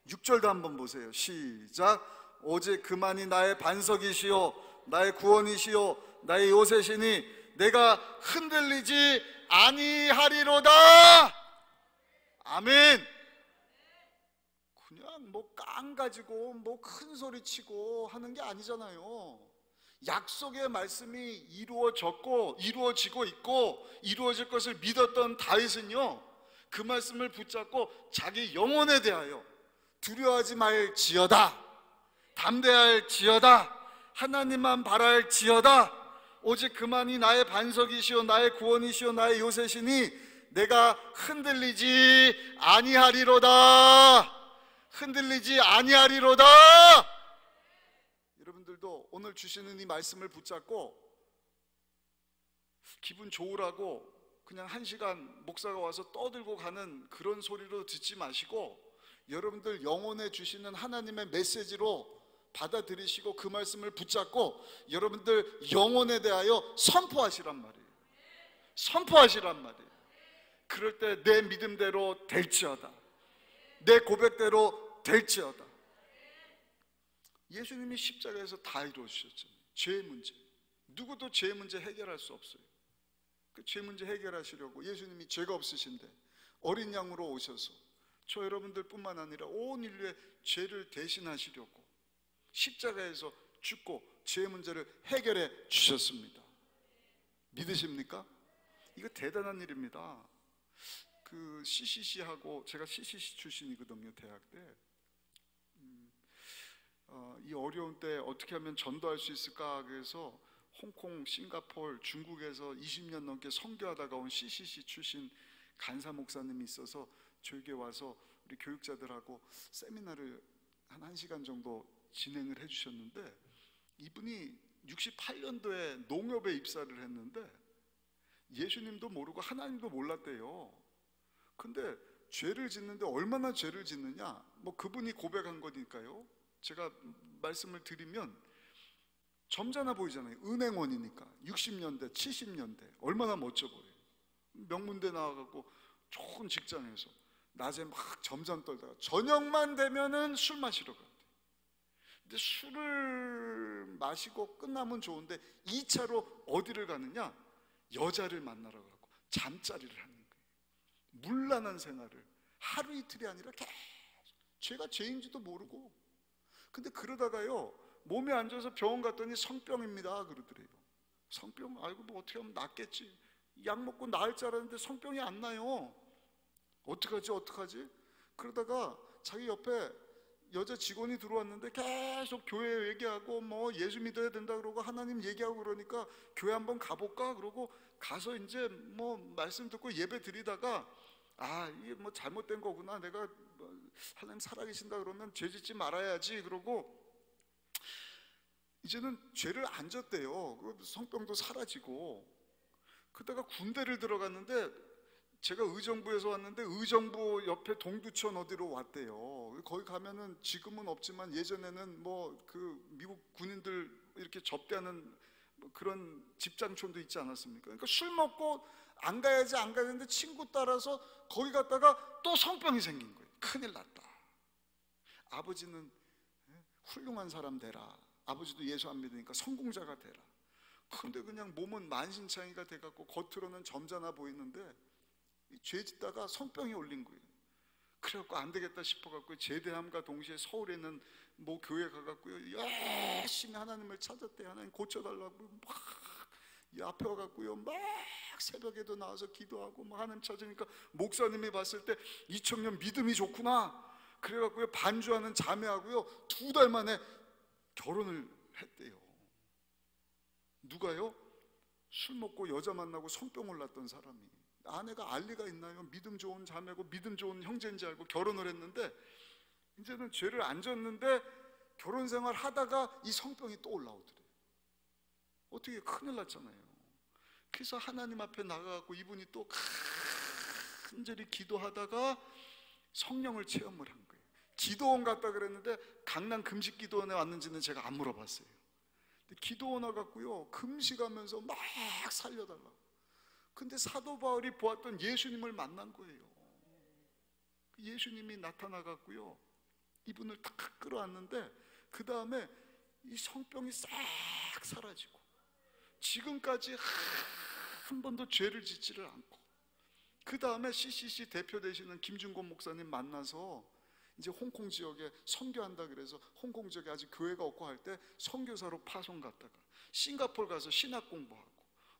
6절도 한번 보세요. 시작. 오직 그만이 나의 반석이시요 나의 구원이시요 나의 요새시니 내가 흔들리지 아니하리로다. 아멘. 그냥 뭐 깡 가지고 뭐 큰 소리 치고 하는 게 아니잖아요. 약속의 말씀이 이루어졌고 이루어지고 있고 이루어질 것을 믿었던 다윗은요, 그 말씀을 붙잡고 자기 영혼에 대하여 두려워하지 말지어다, 담대할지어다, 하나님만 바랄지어다. 오직 그만이 나의 반석이시오 나의 구원이시오 나의 요새시니 내가 흔들리지 아니하리로다. 흔들리지 아니하리로다. 여러분들도 오늘 주시는 이 말씀을 붙잡고 기분 좋으라고 그냥 1시간 목사가 와서 떠들고 가는 그런 소리로 듣지 마시고 여러분들 영혼에 주시는 하나님의 메시지로 받아들이시고 그 말씀을 붙잡고 여러분들 영혼에 대하여 선포하시란 말이에요. 선포하시란 말이에요. 그럴 때 내 믿음대로 될지어다, 내 고백대로 될지어다. 예수님이 십자가에서 다 이루어주셨잖아요. 죄의 문제, 누구도 죄의 문제 해결할 수 없어요. 그 죄 문제 해결하시려고 예수님이 죄가 없으신데 어린 양으로 오셔서 저 여러분들 뿐만 아니라 온 인류의 죄를 대신하시려고 십자가에서 죽고 죄의 문제를 해결해 주셨습니다. 믿으십니까? 이거 대단한 일입니다. 그 CCC하고, 제가 CCC 출신이거든요, 대학 때. 이 어려운 때 어떻게 하면 전도할 수 있을까, 그래서 홍콩, 싱가포르, 중국에서 20년 넘게 선교하다가 온 CCC 출신 간사 목사님이 있어서 저에게 와서 우리 교육자들하고 세미나를 한 1시간 정도 진행을 해주셨는데, 이분이 68년도에 농협에 입사를 했는데 예수님도 모르고 하나님도 몰랐대요. 근데 죄를 짓는데 얼마나 죄를 짓느냐, 뭐 그분이 고백한 거니까요. 제가 말씀을 드리면 점잖아 보이잖아요. 은행원이니까. 60년대, 70년대 얼마나 멋져 보여요. 명문대 나와갖고 좋은 직장에서 낮에 막 점잖 떨다가 저녁만 되면은 술 마시러 가요. 근데 술을 마시고 끝나면 좋은데 2차로 어디를 가느냐? 여자를 만나러 가고 잠자리를 하는 거예요. 문란한 생활을 하루 이틀이 아니라 계속, 죄가 죄인지도 모르고. 근데 그러다가요 몸에 안 좋아서 병원 갔더니 성병입니다 그러더래요. 성병? 아이고 뭐 어떻게 하면 낫겠지. 약 먹고 나을 줄 알았는데 성병이 안 나요. 어떡하지? 그러다가 자기 옆에 여자 직원이 들어왔는데 계속 교회 얘기하고 뭐 예수 믿어야 된다 그러고 하나님 얘기하고 그러니까 교회 한번 가볼까 그러고 가서 이제 뭐 말씀 듣고 예배 드리다가 이게 뭐 잘못된 거구나, 내가 하나님 살아계신다 그러면 죄 짓지 말아야지 그러고 이제는 죄를 안 졌대요. 성병도 사라지고. 그러다가 군대를 들어갔는데, 제가 의정부에서 왔는데 의정부 옆에 동두천 어디로 왔대요. 거기 가면은 지금은 없지만 예전에는 뭐 그 미국 군인들 이렇게 접대하는 그런 집장촌도 있지 않았습니까? 그러니까 술 먹고 안 가야지 했는데 친구 따라서 거기 갔다가 또 성병이 생긴 거예요. 큰일 났다. 아버지는 훌륭한 사람 되라. 아버지도 예수 안 믿으니까 성공자가 되라. 근데 그냥 몸은 만신창이가 돼갖고 겉으로는 점잖아 보이는데 죄 짓다가 성병이 올린 거예요. 그래갖고 안 되겠다 싶어갖고 제대함과 동시에 서울에 있는 뭐 교회 가갖고요 열심히 하나님을 찾았대. 하나님 고쳐달라고 막 앞에 와갖고요 막 새벽에도 나와서 기도하고 막 하나님 찾으니까 목사님이 봤을 때 이 청년 믿음이 좋구나. 그래갖고요 반주하는 자매하고요 2달 만에 결혼을 했대요. 누가요? 술 먹고 여자 만나고 성병 올랐던 사람이. 아내가 알 리가 있나요? 믿음 좋은 자매고 믿음 좋은 형제인지 알고 결혼을 했는데 이제는 죄를 안 졌는데 결혼 생활 하다가 이 성병이 또 올라오더래요. 어떻게 큰일 났잖아요. 그래서 하나님 앞에 나가갖고 이분이 또 간절히 기도하다가 성령을 체험을 한 거예요. 기도원 갔다 그랬는데 강남 금식 기도원에 왔는지는 제가 안 물어봤어요. 근데 기도원 와갖고요 금식하면서 막 살려달라고. 근데 사도 바울이 보았던 예수님을 만난 거예요. 예수님이 나타나갖고요 이분을 탁 끌어왔는데 그 다음에 이 성병이 싹 사라지고 지금까지 한 번도 죄를 짓지를 않고, 그 다음에 CCC 대표 되시는 김준곤 목사님 만나서 이제 홍콩 지역에 선교한다 그래서 홍콩 지역에 아직 교회가 없고 할 때 선교사로 파송 갔다가 싱가포르 가서 신학 공부하고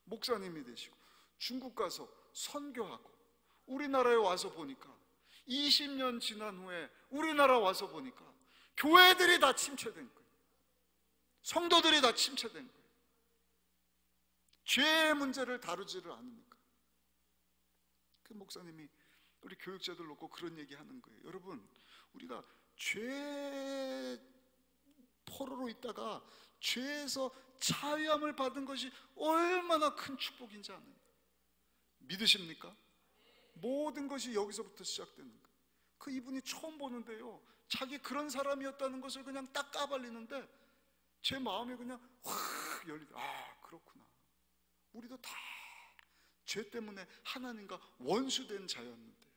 목사님이 되시고 중국 가서 선교하고 우리나라에 와서 보니까 20년 지난 후에 우리나라 와서 보니까 교회들이 다 침체된 거예요. 성도들이 다 침체된 거예요. 죄의 문제를 다루지를 않으니까. 그 목사님이 우리 교육자들 놓고 그런 얘기 하는 거예요. 여러분, 우리가 죄 포로로 있다가 죄에서 자유함을 받은 것이 얼마나 큰 축복인지 아는, 믿으십니까? 모든 것이 여기서부터 시작되는 거예요. 그 이분이 처음 보는데요 자기 그런 사람이었다는 것을 그냥 딱 까발리는데 제 마음이 그냥 확 열리고, 그렇구나, 우리도 다 죄 때문에 하나님과 원수된 자였는데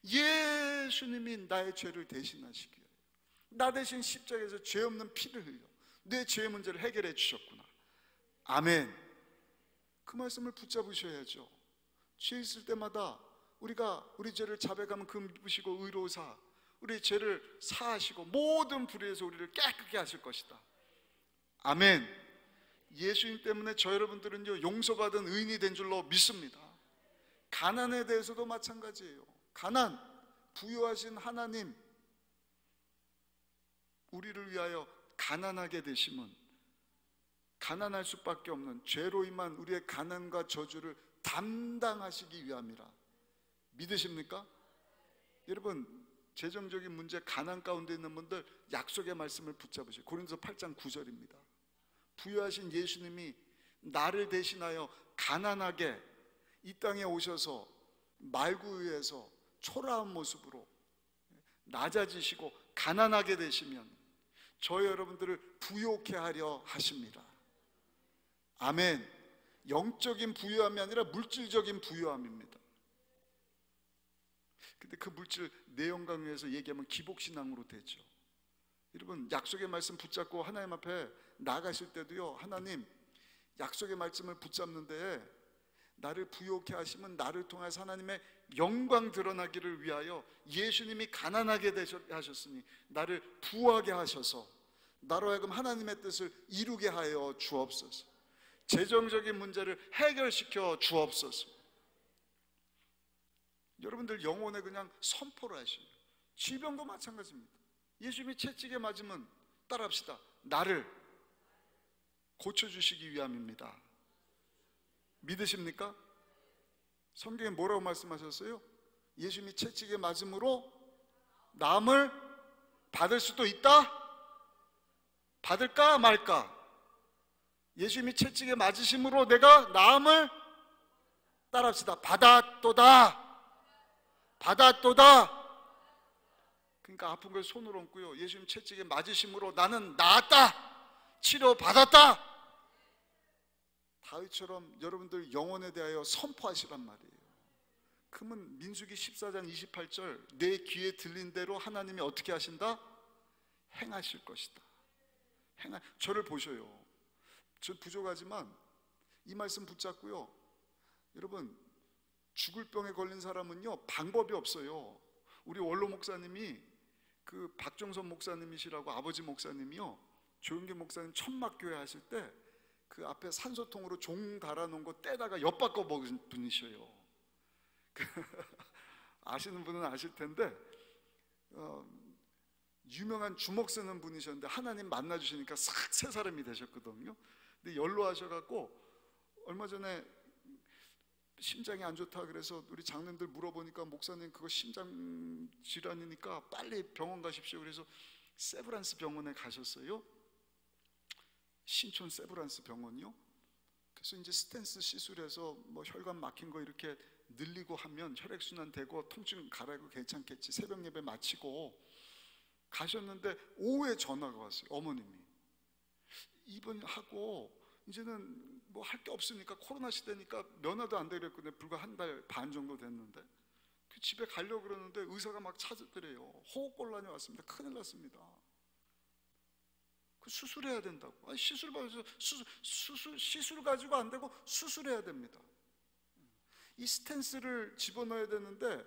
예수님이 나의 죄를 대신하시기 위하여 나 대신 십자가에서 죄 없는 피를 흘려 내 죄의 문제를 해결해 주셨구나. 아멘. 그 말씀을 붙잡으셔야죠. 죄 있을 때마다 우리가 우리 죄를 자백하면 금부시고 의로우사 우리 죄를 사하시고 모든 불의에서 우리를 깨끗게 하실 것이다. 아멘. 예수님 때문에 저 여러분들은요 용서받은 의인이 된 줄로 믿습니다. 가난에 대해서도 마찬가지예요. 가난, 부유하신 하나님 우리를 위하여 가난하게 되심은 가난할 수밖에 없는 죄로 인한 우리의 가난과 저주를 담당하시기 위함이라. 믿으십니까? 여러분, 재정적인 문제, 가난 가운데 있는 분들 약속의 말씀을 붙잡으세요. 고린도서 8장 9절입니다. 부유하신 예수님이 나를 대신하여 가난하게 이 땅에 오셔서 말구유에서 초라한 모습으로 낮아지시고 가난하게 되시면 저 여러분들을 부요케 하려 하십니다. 아멘. 영적인 부유함이 아니라 물질적인 부유함입니다. 근데 그 물질 내 영광 위해서 얘기하면 기복신앙으로 되죠. 여러분, 약속의 말씀 붙잡고 하나님 앞에 나가실 때도요, 하나님 약속의 말씀을 붙잡는데 나를 부유케 하시면 나를 통해서 하나님의 영광 드러나기를 위하여 예수님이 가난하게 하셨으니 나를 부하게 하셔서 나로 하여금 하나님의 뜻을 이루게 하여 주옵소서. 재정적인 문제를 해결시켜 주옵소서. 여러분들 영혼에 그냥 선포를 하시요. 질병도 마찬가지입니다. 예수님이 채찍에 맞으면 따라합시다. 나를 고쳐주시기 위함입니다. 믿으십니까? 성경에 뭐라고 말씀하셨어요? 예수님이 채찍에 맞음으로 나음을 받을 수도 있다? 받을까 말까? 예수님이 채찍에 맞으심으로 내가 나음을 따라합시다. 받았도다. 받았도다. 그러니까 아픈 걸 손으로 얹고요, 예수님 채찍에 맞으심으로 나는 나았다. 치료받았다. 다윗처럼 여러분들 영혼에 대하여 선포하시란 말이에요. 그러면 민수기 14장 28절 내 귀에 들린 대로 하나님이 어떻게 하신다? 행하실 것이다. 저를 보셔요. 저 부족하지만 이 말씀 붙잡고요, 여러분 죽을 병에 걸린 사람은요 방법이 없어요. 우리 원로 목사님이 그 박정선 목사님이시라고 아버지 목사님이요, 조용기 목사님 천막교회 하실 때 그 앞에 산소통으로 종 달아놓은 거 떼다가 엿바꿔 먹은 분이셔요. 아시는 분은 아실 텐데 유명한 주먹 쓰는 분이셨는데 하나님 만나주시니까 싹 새 사람이 되셨거든요. 근데 연로하셔갖고 얼마 전에 심장이 안 좋다 그래서 우리 장님들 물어보니까 목사님 그거 심장 질환이니까 빨리 병원 가십시오. 그래서 세브란스 병원에 가셨어요. 신촌 세브란스 병원이요. 그래서 이제 스텐스 시술해서 뭐 혈관 막힌 거 이렇게 늘리고 하면 혈액순환 되고 통증 가라고 괜찮겠지. 새벽 예배 마치고 가셨는데 오후에 전화가 왔어요. 어머님이 입원하고 이제는 뭐 할 게 없으니까 코로나 시대니까 면허도 안 되겠거든요. 불과 한 달 반 정도 됐는데 집에 가려고 그러는데 의사가 막 찾으더래요. 호흡곤란이 왔습니다. 큰일 났습니다. 그 수술해야 된다고. 아니, 시술 받아서 시술 가지고 안 되고 수술해야 됩니다. 이 스텐스를 집어넣어야 되는데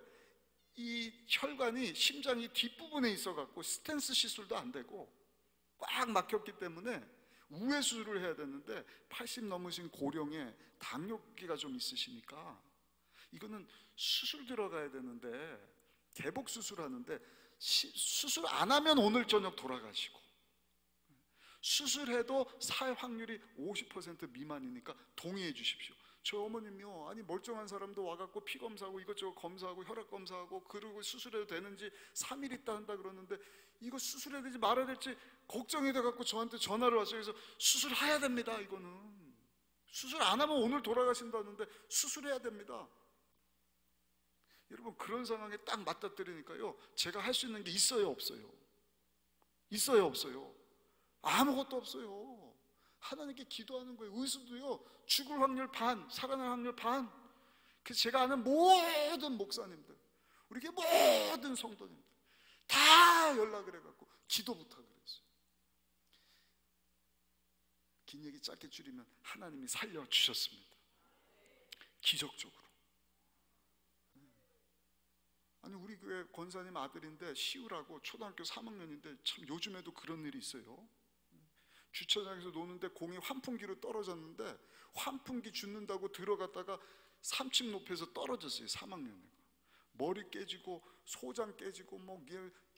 이 혈관이 심장이 뒷부분에 있어갖고 스텐스 시술도 안 되고 꽉 막혔기 때문에 우회 수술을 해야 되는데 80 넘으신 고령에 당뇨기가 좀 있으시니까 이거는 수술 들어가야 되는데 개복 수술하는데 수술 안 하면 오늘 저녁 돌아가시고 수술해도 살 확률이 50% 미만이니까 동의해 주십시오. 저 어머님이요, 아니 멀쩡한 사람도 와갖고 피 검사하고 이것저것 검사하고 혈액 검사하고 그러고 수술해도 되는지 3일 있다 한다 그러는데 이거 수술해야 되지 말아야 될지 걱정이 돼갖고 저한테 전화를 왔어요. 그래서 수술해야 됩니다. 이거는 수술 안 하면 오늘 돌아가신다는데 수술해야 됩니다. 여러분 그런 상황에 딱 맞닥뜨리니까요, 제가 할 수 있는 게 있어요 없어요? 있어요 없어요? 아무것도 없어요. 하나님께 기도하는 거예요. 의수도요 죽을 확률 반, 살아날 확률 반. 그래서 제가 아는 모든 목사님들, 우리 교회 모든 성도님들 다 연락을 해갖고 기도 부탁을 했어요. 긴 얘기 짧게 줄이면 하나님이 살려주셨습니다. 기적적으로. 아니 우리 교회 권사님 아들인데 시우라고 초등학교 3학년인데 참 요즘에도 그런 일이 있어요. 주차장에서 노는데 공이 환풍기로 떨어졌는데 환풍기 줍는다고 들어갔다가 3층 높이에서 떨어졌어요. 3학년에 머리 깨지고 소장 깨지고 뭐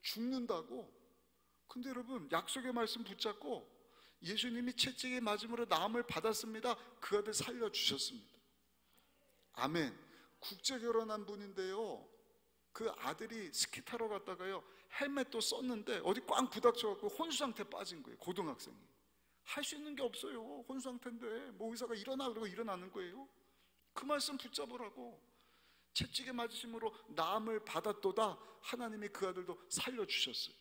죽는다고. 근데 여러분 약속의 말씀 붙잡고 예수님이 채찍에 맞음으로 나음을 받았습니다. 그 아들 살려주셨습니다. 아멘. 국제 결혼한 분인데요, 그 아들이 스키 타러 갔다가요 헬멧도 썼는데 어디 꽝 부닥쳐갖고 혼수 상태 빠진 거예요. 고등학생이 할 수 있는 게 없어요. 혼수 상태인데 뭐 의사가 일어나 그러고 일어나는 거예요. 그 말씀 붙잡으라고. 채찍에 맞으심으로 나음을 받았도다. 하나님이 그 아들도 살려주셨어요.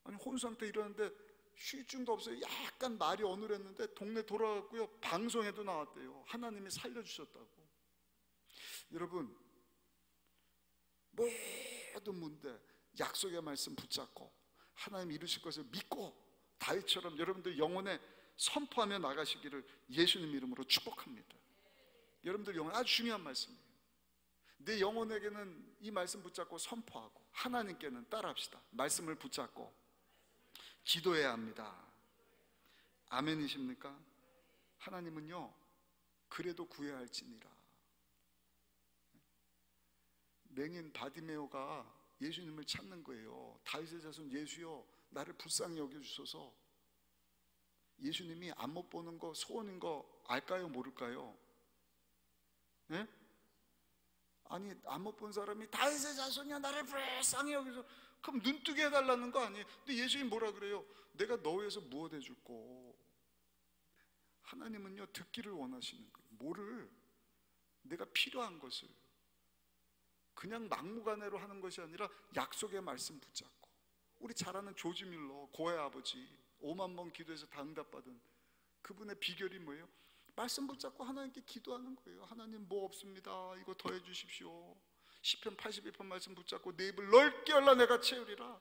아니 혼수 상태 일어났는데 휴증도 없어요. 약간 말이 어눌했는데 동네 돌아갔고요. 방송에도 나왔대요. 하나님이 살려주셨다고. 여러분, 모든 문제 약속의 말씀 붙잡고 하나님 이루실 것을 믿고 다윗처럼 여러분들 영혼에 선포하며 나가시기를 예수님 이름으로 축복합니다. 여러분들 영혼 아주 중요한 말씀이에요. 내 영혼에게는 이 말씀 붙잡고 선포하고 하나님께는 따라합시다. 말씀을 붙잡고 기도해야 합니다. 아멘이십니까? 하나님은요, 그래도 구해야 할지니라. 맹인 바디메오가 예수님을 찾는 거예요. 다윗의 자손 예수여, 나를 불쌍히 여겨주소서. 예수님이 안 못 보는 거 소원인 거 알까요, 모를까요? 네? 아니, 안 못 본 사람이 다윗의 자손이야, 나를 불쌍히 여겨서, 그럼 눈뜨게 해달라는 거 아니에요? 근데 예수님 뭐라 그래요? 내가 너 위해서 무엇 해줄꼬? 하나님은요, 듣기를 원하시는 거예요. 뭐를? 내가 필요한 것을. 그냥 막무가내로 하는 것이 아니라 약속의 말씀 붙잡고. 우리 잘 아는 조지 밀러, 고아의 아버지, 5만 번 기도해서 다 응답받은 그분의 비결이 뭐예요? 말씀 붙잡고 하나님께 기도하는 거예요. 하나님 뭐 없습니다, 이거 더해 주십시오. 시편 81편 말씀 붙잡고 내 입을 넓게 열라 내가 채우리라.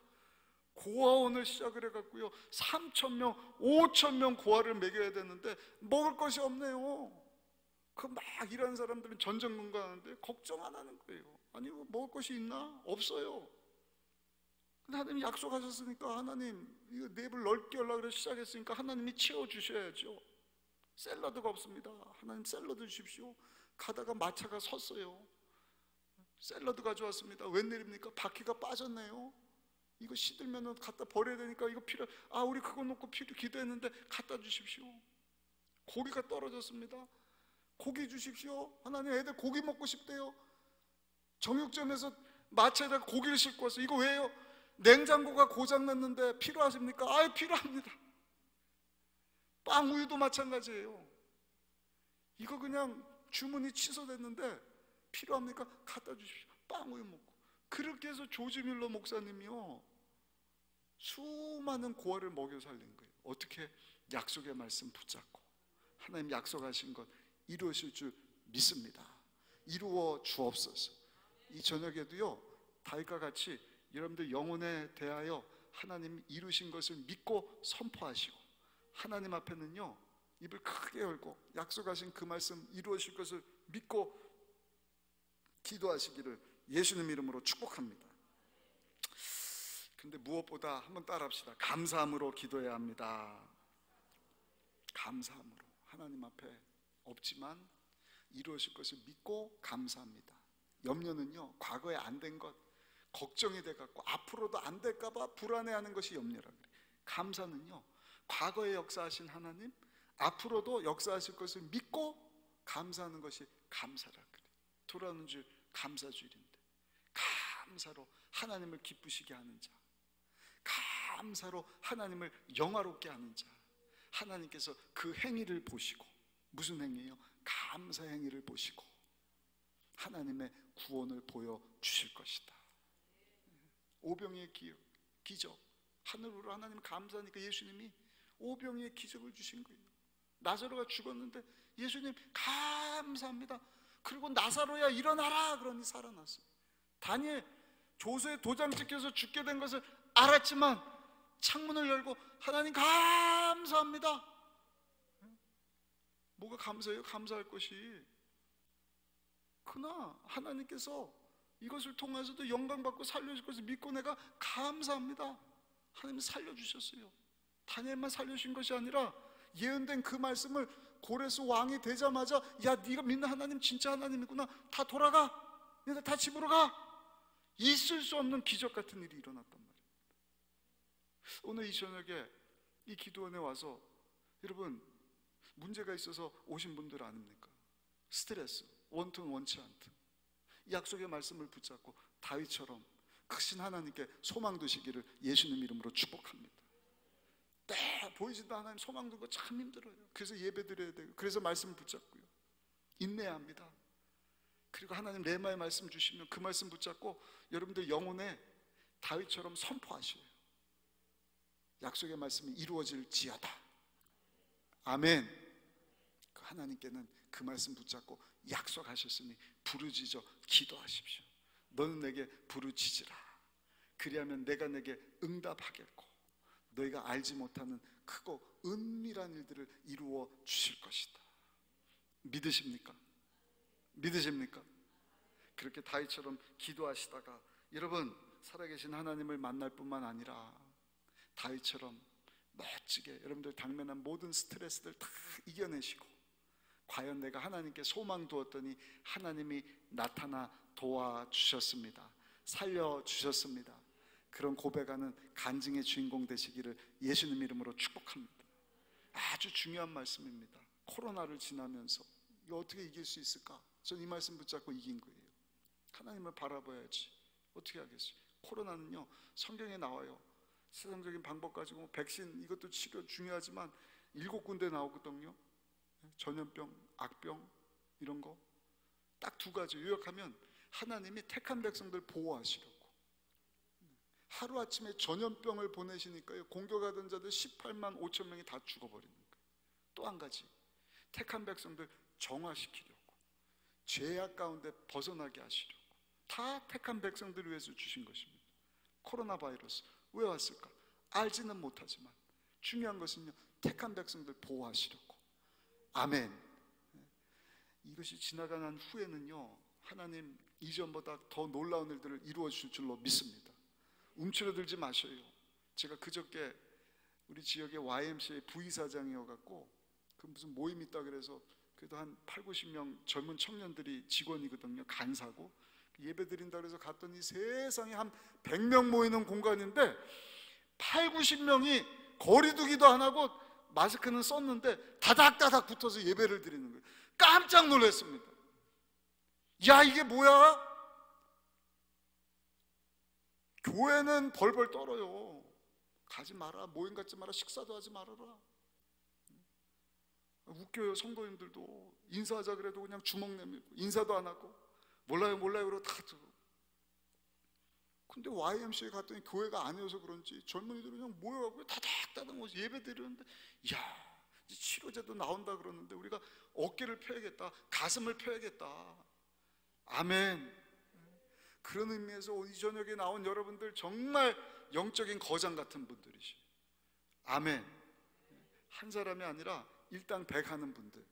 고아원을 시작을 해갖고요, 3,000명 5,000명 고아를 먹여야 되는데 먹을 것이 없네요. 그 막 일하는 사람들은 전전긍긍 하는데 걱정 안 하는 거예요. 아니, 먹을 것이 있나? 없어요. 근데 하나님 약속하셨으니까, 하나님 이거 내 입을 넓게 열라 그래서 시작했으니까 하나님이 채워주셔야죠. 샐러드가 없습니다. 하나님 샐러드 주십시오. 가다가 마차가 섰어요. 샐러드 가져왔습니다. 웬일입니까? 바퀴가 빠졌네요. 이거 시들면 갖다 버려야 되니까 이거 필요, 우리 그거 놓고 기도했는데 갖다 주십시오. 고기가 떨어졌습니다. 고기 주십시오. 하나님 애들 고기 먹고 싶대요. 정육점에서 마차에다 고기를 싣고 왔어요. 이거 왜요? 냉장고가 고장났는데 필요하십니까? 필요합니다. 빵, 우유도 마찬가지예요. 이거 그냥 주문이 취소됐는데 필요합니까? 갖다 주십시오. 빵, 우유 먹고. 그렇게 해서 조지 밀러 목사님이요, 수많은 고아를 먹여 살린 거예요. 어떻게? 약속의 말씀 붙잡고 하나님 약속하신 것 이루어질 줄 믿습니다. 이루어 주옵소서. 이 저녁에도요, 다윗과 같이 여러분들 영혼에 대하여 하나님 이루신 것을 믿고 선포하시고, 하나님 앞에는요 입을 크게 열고 약속하신 그 말씀 이루어질 것을 믿고 기도하시기를 예수님 이름으로 축복합니다. 근데 무엇보다 한번 따라합시다. 감사함으로 기도해야 합니다. 감사함으로. 하나님 앞에 없지만 이루어질 것을 믿고 감사합니다. 염려는요, 과거에 안 된 것 걱정이 돼갖고 앞으로도 안 될까봐 불안해하는 것이 염려라 그래요. 감사는요, 과거에 역사하신 하나님, 앞으로도 역사하실 것을 믿고 감사하는 것이 감사라 그래요. 돌아오는 줄 감사주일인데, 감사로 하나님을 기쁘시게 하는 자, 감사로 하나님을 영화롭게 하는 자, 하나님께서 그 행위를 보시고, 무슨 행위예요? 감사 행위를 보시고 하나님의 구원을 보여주실 것이다. 오병이의 기적, 하늘으로 하나님 감사하니까 예수님이 오병이의 기적을 주신 거예요. 나사로가 죽었는데 예수님 감사합니다. 그리고 나사로야 일어나라 그러니 살아났어요. 다니엘 조서에 도장 찍혀서 죽게 된 것을 알았지만 창문을 열고 하나님 감사합니다. 뭐가 감사해요? 감사할 것이. 그러나 하나님께서 이것을 통해서도 영광받고 살려줄 것을 믿고 내가 감사합니다. 하나님 살려주셨어요. 다니엘만 살려주신 것이 아니라 예언된 그 말씀을 고레스 왕이 되자마자, 야 네가 믿는 하나님 진짜 하나님이구나, 다 돌아가, 얘들 다 집으로 가. 있을 수 없는 기적 같은 일이 일어났단 말이에요. 오늘 이 저녁에 이 기도원에 와서 여러분 문제가 있어서 오신 분들 아닙니까? 스트레스, 원통 원치 않든 약속의 말씀을 붙잡고 다윗처럼 크신 하나님께 소망 두시기를 예수님 이름으로 축복합니다. 보이지도 하나님 소망 두는 거 참 힘들어요. 그래서 예배 드려야 돼요. 그래서 말씀을 붙잡고요, 인내해야 합니다. 그리고 하나님 레마의 말씀 주시면 그 말씀 붙잡고 여러분들 영혼에 다윗처럼 선포하셔요. 약속의 말씀이 이루어질지어다. 아멘. 하나님께는 그 말씀 붙잡고 약속하셨으니 부르짖어 기도하십시오. 너는 내게 부르짖으라. 그리하면 내가 내게 응답하겠고 너희가 알지 못하는 크고 은밀한 일들을 이루어 주실 것이다. 믿으십니까? 믿으십니까? 그렇게 다윗처럼 기도하시다가 여러분 살아계신 하나님을 만날 뿐만 아니라 다윗처럼 멋지게 여러분들 당면한 모든 스트레스들 다 이겨내시고 과연 내가 하나님께 소망 두었더니 하나님이 나타나 도와주셨습니다. 살려주셨습니다. 그런 고백하는 간증의 주인공 되시기를 예수님 이름으로 축복합니다. 아주 중요한 말씀입니다. 코로나를 지나면서 이거 어떻게 이길 수 있을까? 전 이 말씀 붙잡고 이긴 거예요. 하나님을 바라봐야지. 어떻게 하겠어요? 코로나는요 성경에 나와요. 세상적인 방법 가지고 백신 이것도 치료 중요하지만 7군데 나오거든요. 전염병, 악병 이런 거 딱 2가지 요약하면 하나님이 택한 백성들 보호하시려고 하루아침에 전염병을 보내시니까요 공격하던 자들 18만 5천 명이 다 죽어버리는 거예요. 또 한 가지 택한 백성들 정화시키려고 죄악 가운데 벗어나게 하시려고 다 택한 백성들을 위해서 주신 것입니다. 코로나 바이러스 왜 왔을까? 알지는 못하지만 중요한 것은요 택한 백성들 보호하시려고. 아멘. 이것이 지나간 후에는요 하나님 이전보다 더 놀라운 일들을 이루어 주실 줄로 믿습니다. 움츠러들지 마셔요. 제가 그저께 우리 지역의 YMCA 부이사장이어갖고 그 무슨 모임이 있다 그래서 그래도 한 8, 90명 젊은 청년들이 직원이거든요. 간사고 예배 드린다 그래서 갔더니 세상에 한 100명 모이는 공간인데 8, 90명이 거리두기도 안 하고 마스크는 썼는데 다닥다닥 붙어서 예배를 드리는 거예요. 깜짝 놀랐습니다. 야 이게 뭐야? 교회는 벌벌 떨어요. 가지 마라, 모임 갖지 마라, 식사도 하지 말아라. 웃겨요. 성도님들도 인사하자 그래도 그냥 주먹 내밀고 인사도 안 하고 몰라요 몰라요 그러고 다 들어. 근데 YMCA 갔더니 교회가 아니어서 그런지 젊은이들이 그냥 모여가지고 다닥다닥 모여서 예배 드리는데 야 치료제도 나온다 그러는데 우리가 어깨를 펴야겠다, 가슴을 펴야겠다. 아멘. 그런 의미에서 이 저녁에 나온 여러분들 정말 영적인 거장 같은 분들이시. 아멘. 한 사람이 아니라 일당 100 하는 분들.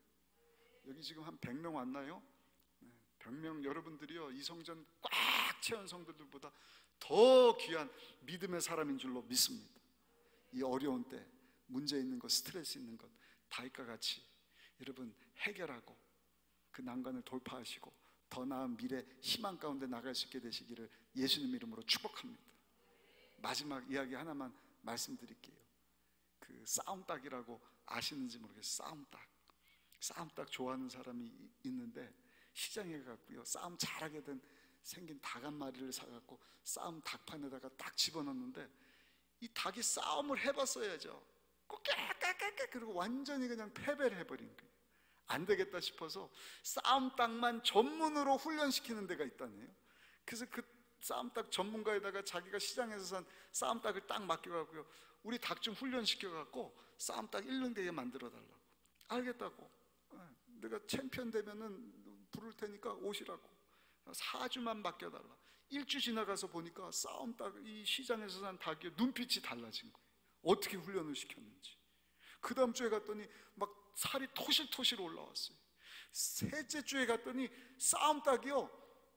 여기 지금 한 100명 왔나요? 100명 여러분들이요 이 성전 꽉 채운 성도들보다 더 귀한 믿음의 사람인 줄로 믿습니다. 이 어려운 때 문제 있는 것, 스트레스 있는 것 다윗과 같이 여러분 해결하고 그 난관을 돌파하시고 더 나은 미래 희망 가운데 나갈 수 있게 되시기를 예수님 이름으로 축복합니다. 마지막 이야기 하나만 말씀드릴게요. 그 싸움닭이라고 아시는지 모르겠어요. 싸움닭 좋아하는 사람이 있는데 시장에 갔고요 싸움 잘하게 된 생긴 닭 한 마리를 사갖고 싸움 닭판에다가 딱 집어넣는데 이 닭이 싸움을 해봤어야죠. 꼬깍깍깍 그리고 완전히 그냥 패배를 해버린 거예요. 안 되겠다 싶어서 싸움닭만 전문으로 훈련시키는 데가 있다네요. 그래서 그 싸움닭 전문가에다가 자기가 시장에서 산 싸움닭을 딱 맡겨가고요 우리 닭 좀 훈련시켜갖고 싸움닭 1등 되게 만들어 달라고. 알겠다고. 내가 챔피언 되면은 부를 테니까 오시라고. 4주만 맡겨달라. 1주 지나가서 보니까 싸움닭 이 시장에서 산 닭이 눈빛이 달라진 거예요. 어떻게 훈련을 시켰는지. 그 다음 주에 갔더니 막 살이 토실토실 올라왔어요. 셋째 주에 갔더니 싸움닭이요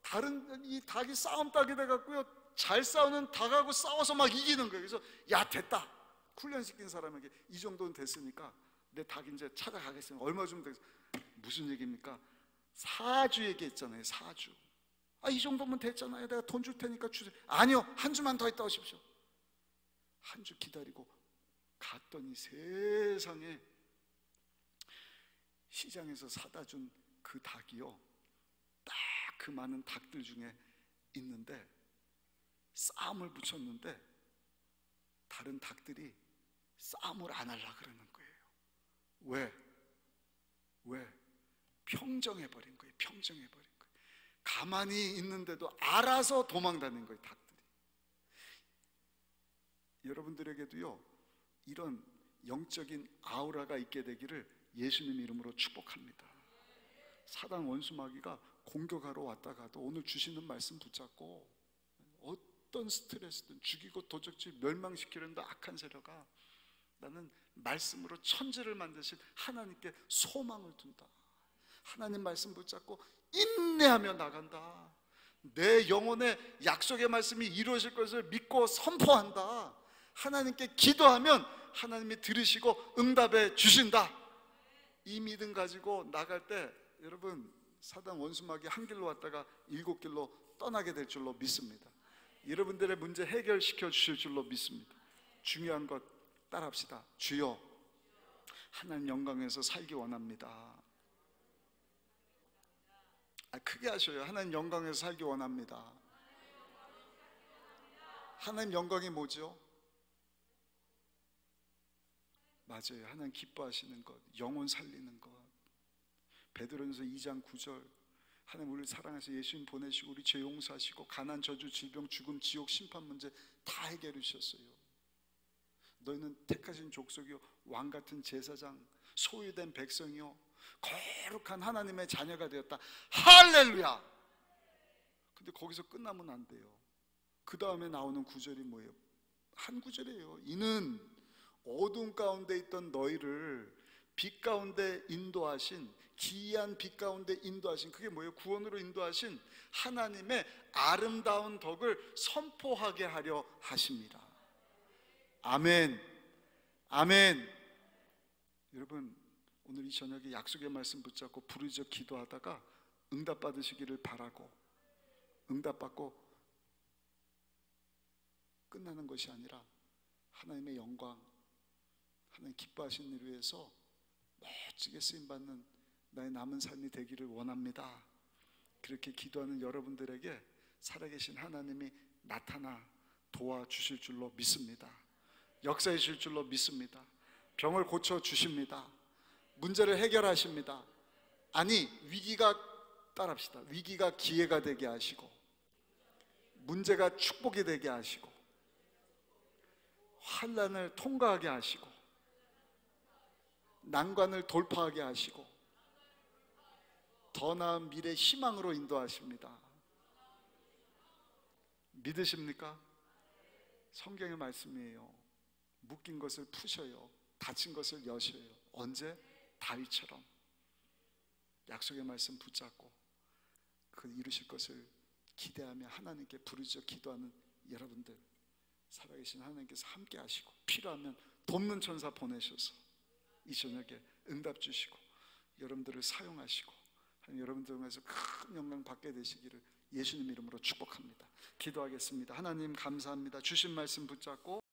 다른 이 닭이 싸움닭이 돼갖고요 잘 싸우는 닭하고 싸워서 막 이기는 거예요. 그래서 야 됐다. 훈련시킨 사람에게 이 정도는 됐으니까 내 닭 이제 찾아가겠습니다. 얼마 주면 되겠어요? 무슨 얘기입니까? 4주 얘기했잖아요. 4주. 이 정도면 됐잖아요. 내가 돈 줄 테니까 주세요. 아니요, 한 주만 더 있다 오십시오. 한 주 기다리고 갔더니 세상에 시장에서 사다 준 그 닭이요 딱 그 많은 닭들 중에 있는데 싸움을 붙였는데 다른 닭들이 싸움을 안 하려고 그러는 거예요. 왜? 평정해버린 거예요. 평정해버린 거예요. 가만히 있는데도 알아서 도망다닌 거예요. 닭들이. 여러분들에게도요 이런 영적인 아우라가 있게 되기를 예수님 이름으로 축복합니다. 사단 원수마귀가 공격하러 왔다가도 오늘 주시는 말씀 붙잡고 어떤 스트레스든 죽이고 도적질 멸망시키려는 악한 세력아, 나는 말씀으로 천지를 만드신 하나님께 소망을 둔다. 하나님 말씀 붙잡고 인내하며 나간다. 내 영혼의 약속의 말씀이 이루어질 것을 믿고 선포한다. 하나님께 기도하면 하나님이 들으시고 응답해 주신다. 이 믿음 가지고 나갈 때 여러분, 사단 원수마귀 한 길로 왔다가 7길로 떠나게 될 줄로 믿습니다. 여러분들의 문제 해결시켜 주실 줄로 믿습니다. 중요한 것 따라합시다. 주여, 하나님 영광에서 살기 원합니다. 크게 하셔요. 하나님 영광에서 살기 원합니다. 하나님 영광이 뭐죠? 맞아요. 하나님 기뻐하시는 것, 영혼 살리는 것. 베드로전서 2장 9절, 하나님 우리를 사랑해서 예수님 보내시고 우리 죄 용서하시고 가난, 저주, 질병, 죽음, 지옥, 심판 문제 다 해결해 주셨어요. 너희는 택하신 족속이요 왕같은 제사장, 소유된 백성이요 거룩한 하나님의 자녀가 되었다. 할렐루야. 근데 거기서 끝나면 안 돼요. 그 다음에 나오는 구절이 뭐예요? 한 구절이에요. 이는 어둠 가운데 있던 너희를 빛 가운데 인도하신, 기이한 빛 가운데 인도하신, 그게 뭐예요? 구원으로 인도하신 하나님의 아름다운 덕을 선포하게 하려 하십니다. 아멘. 아멘. 여러분, 오늘 이 저녁에 약속의 말씀 붙잡고 부르짖어 기도하다가 응답 받으시기를 바라고, 응답 받고 끝나는 것이 아니라 하나님의 영광, 하나님 기뻐하시는 일을 위해서 멋지게 쓰임받는 나의 남은 삶이 되기를 원합니다. 그렇게 기도하는 여러분들에게 살아계신 하나님이 나타나 도와주실 줄로 믿습니다. 역사해 주실 줄로 믿습니다. 병을 고쳐주십니다. 문제를 해결하십니다. 아니, 위기가, 따라합시다, 위기가 기회가 되게 하시고, 문제가 축복이 되게 하시고, 환난을 통과하게 하시고, 난관을 돌파하게 하시고, 더 나은 미래 희망으로 인도하십니다. 믿으십니까? 성경의 말씀이에요. 묶인 것을 푸셔요. 닫힌 것을 여셔요. 언제? 다윗처럼 약속의 말씀 붙잡고 그 이루실 것을 기대하며 하나님께 부르짖어 기도하는 여러분들, 살아계신 하나님께서 함께 하시고 필요하면 돕는 천사 보내셔서 이 저녁에 응답 주시고 여러분들을 사용하시고 여러분들 중에서 큰 영광 받게 되시기를 예수님 이름으로 축복합니다. 기도하겠습니다. 하나님 감사합니다. 주신 말씀 붙잡고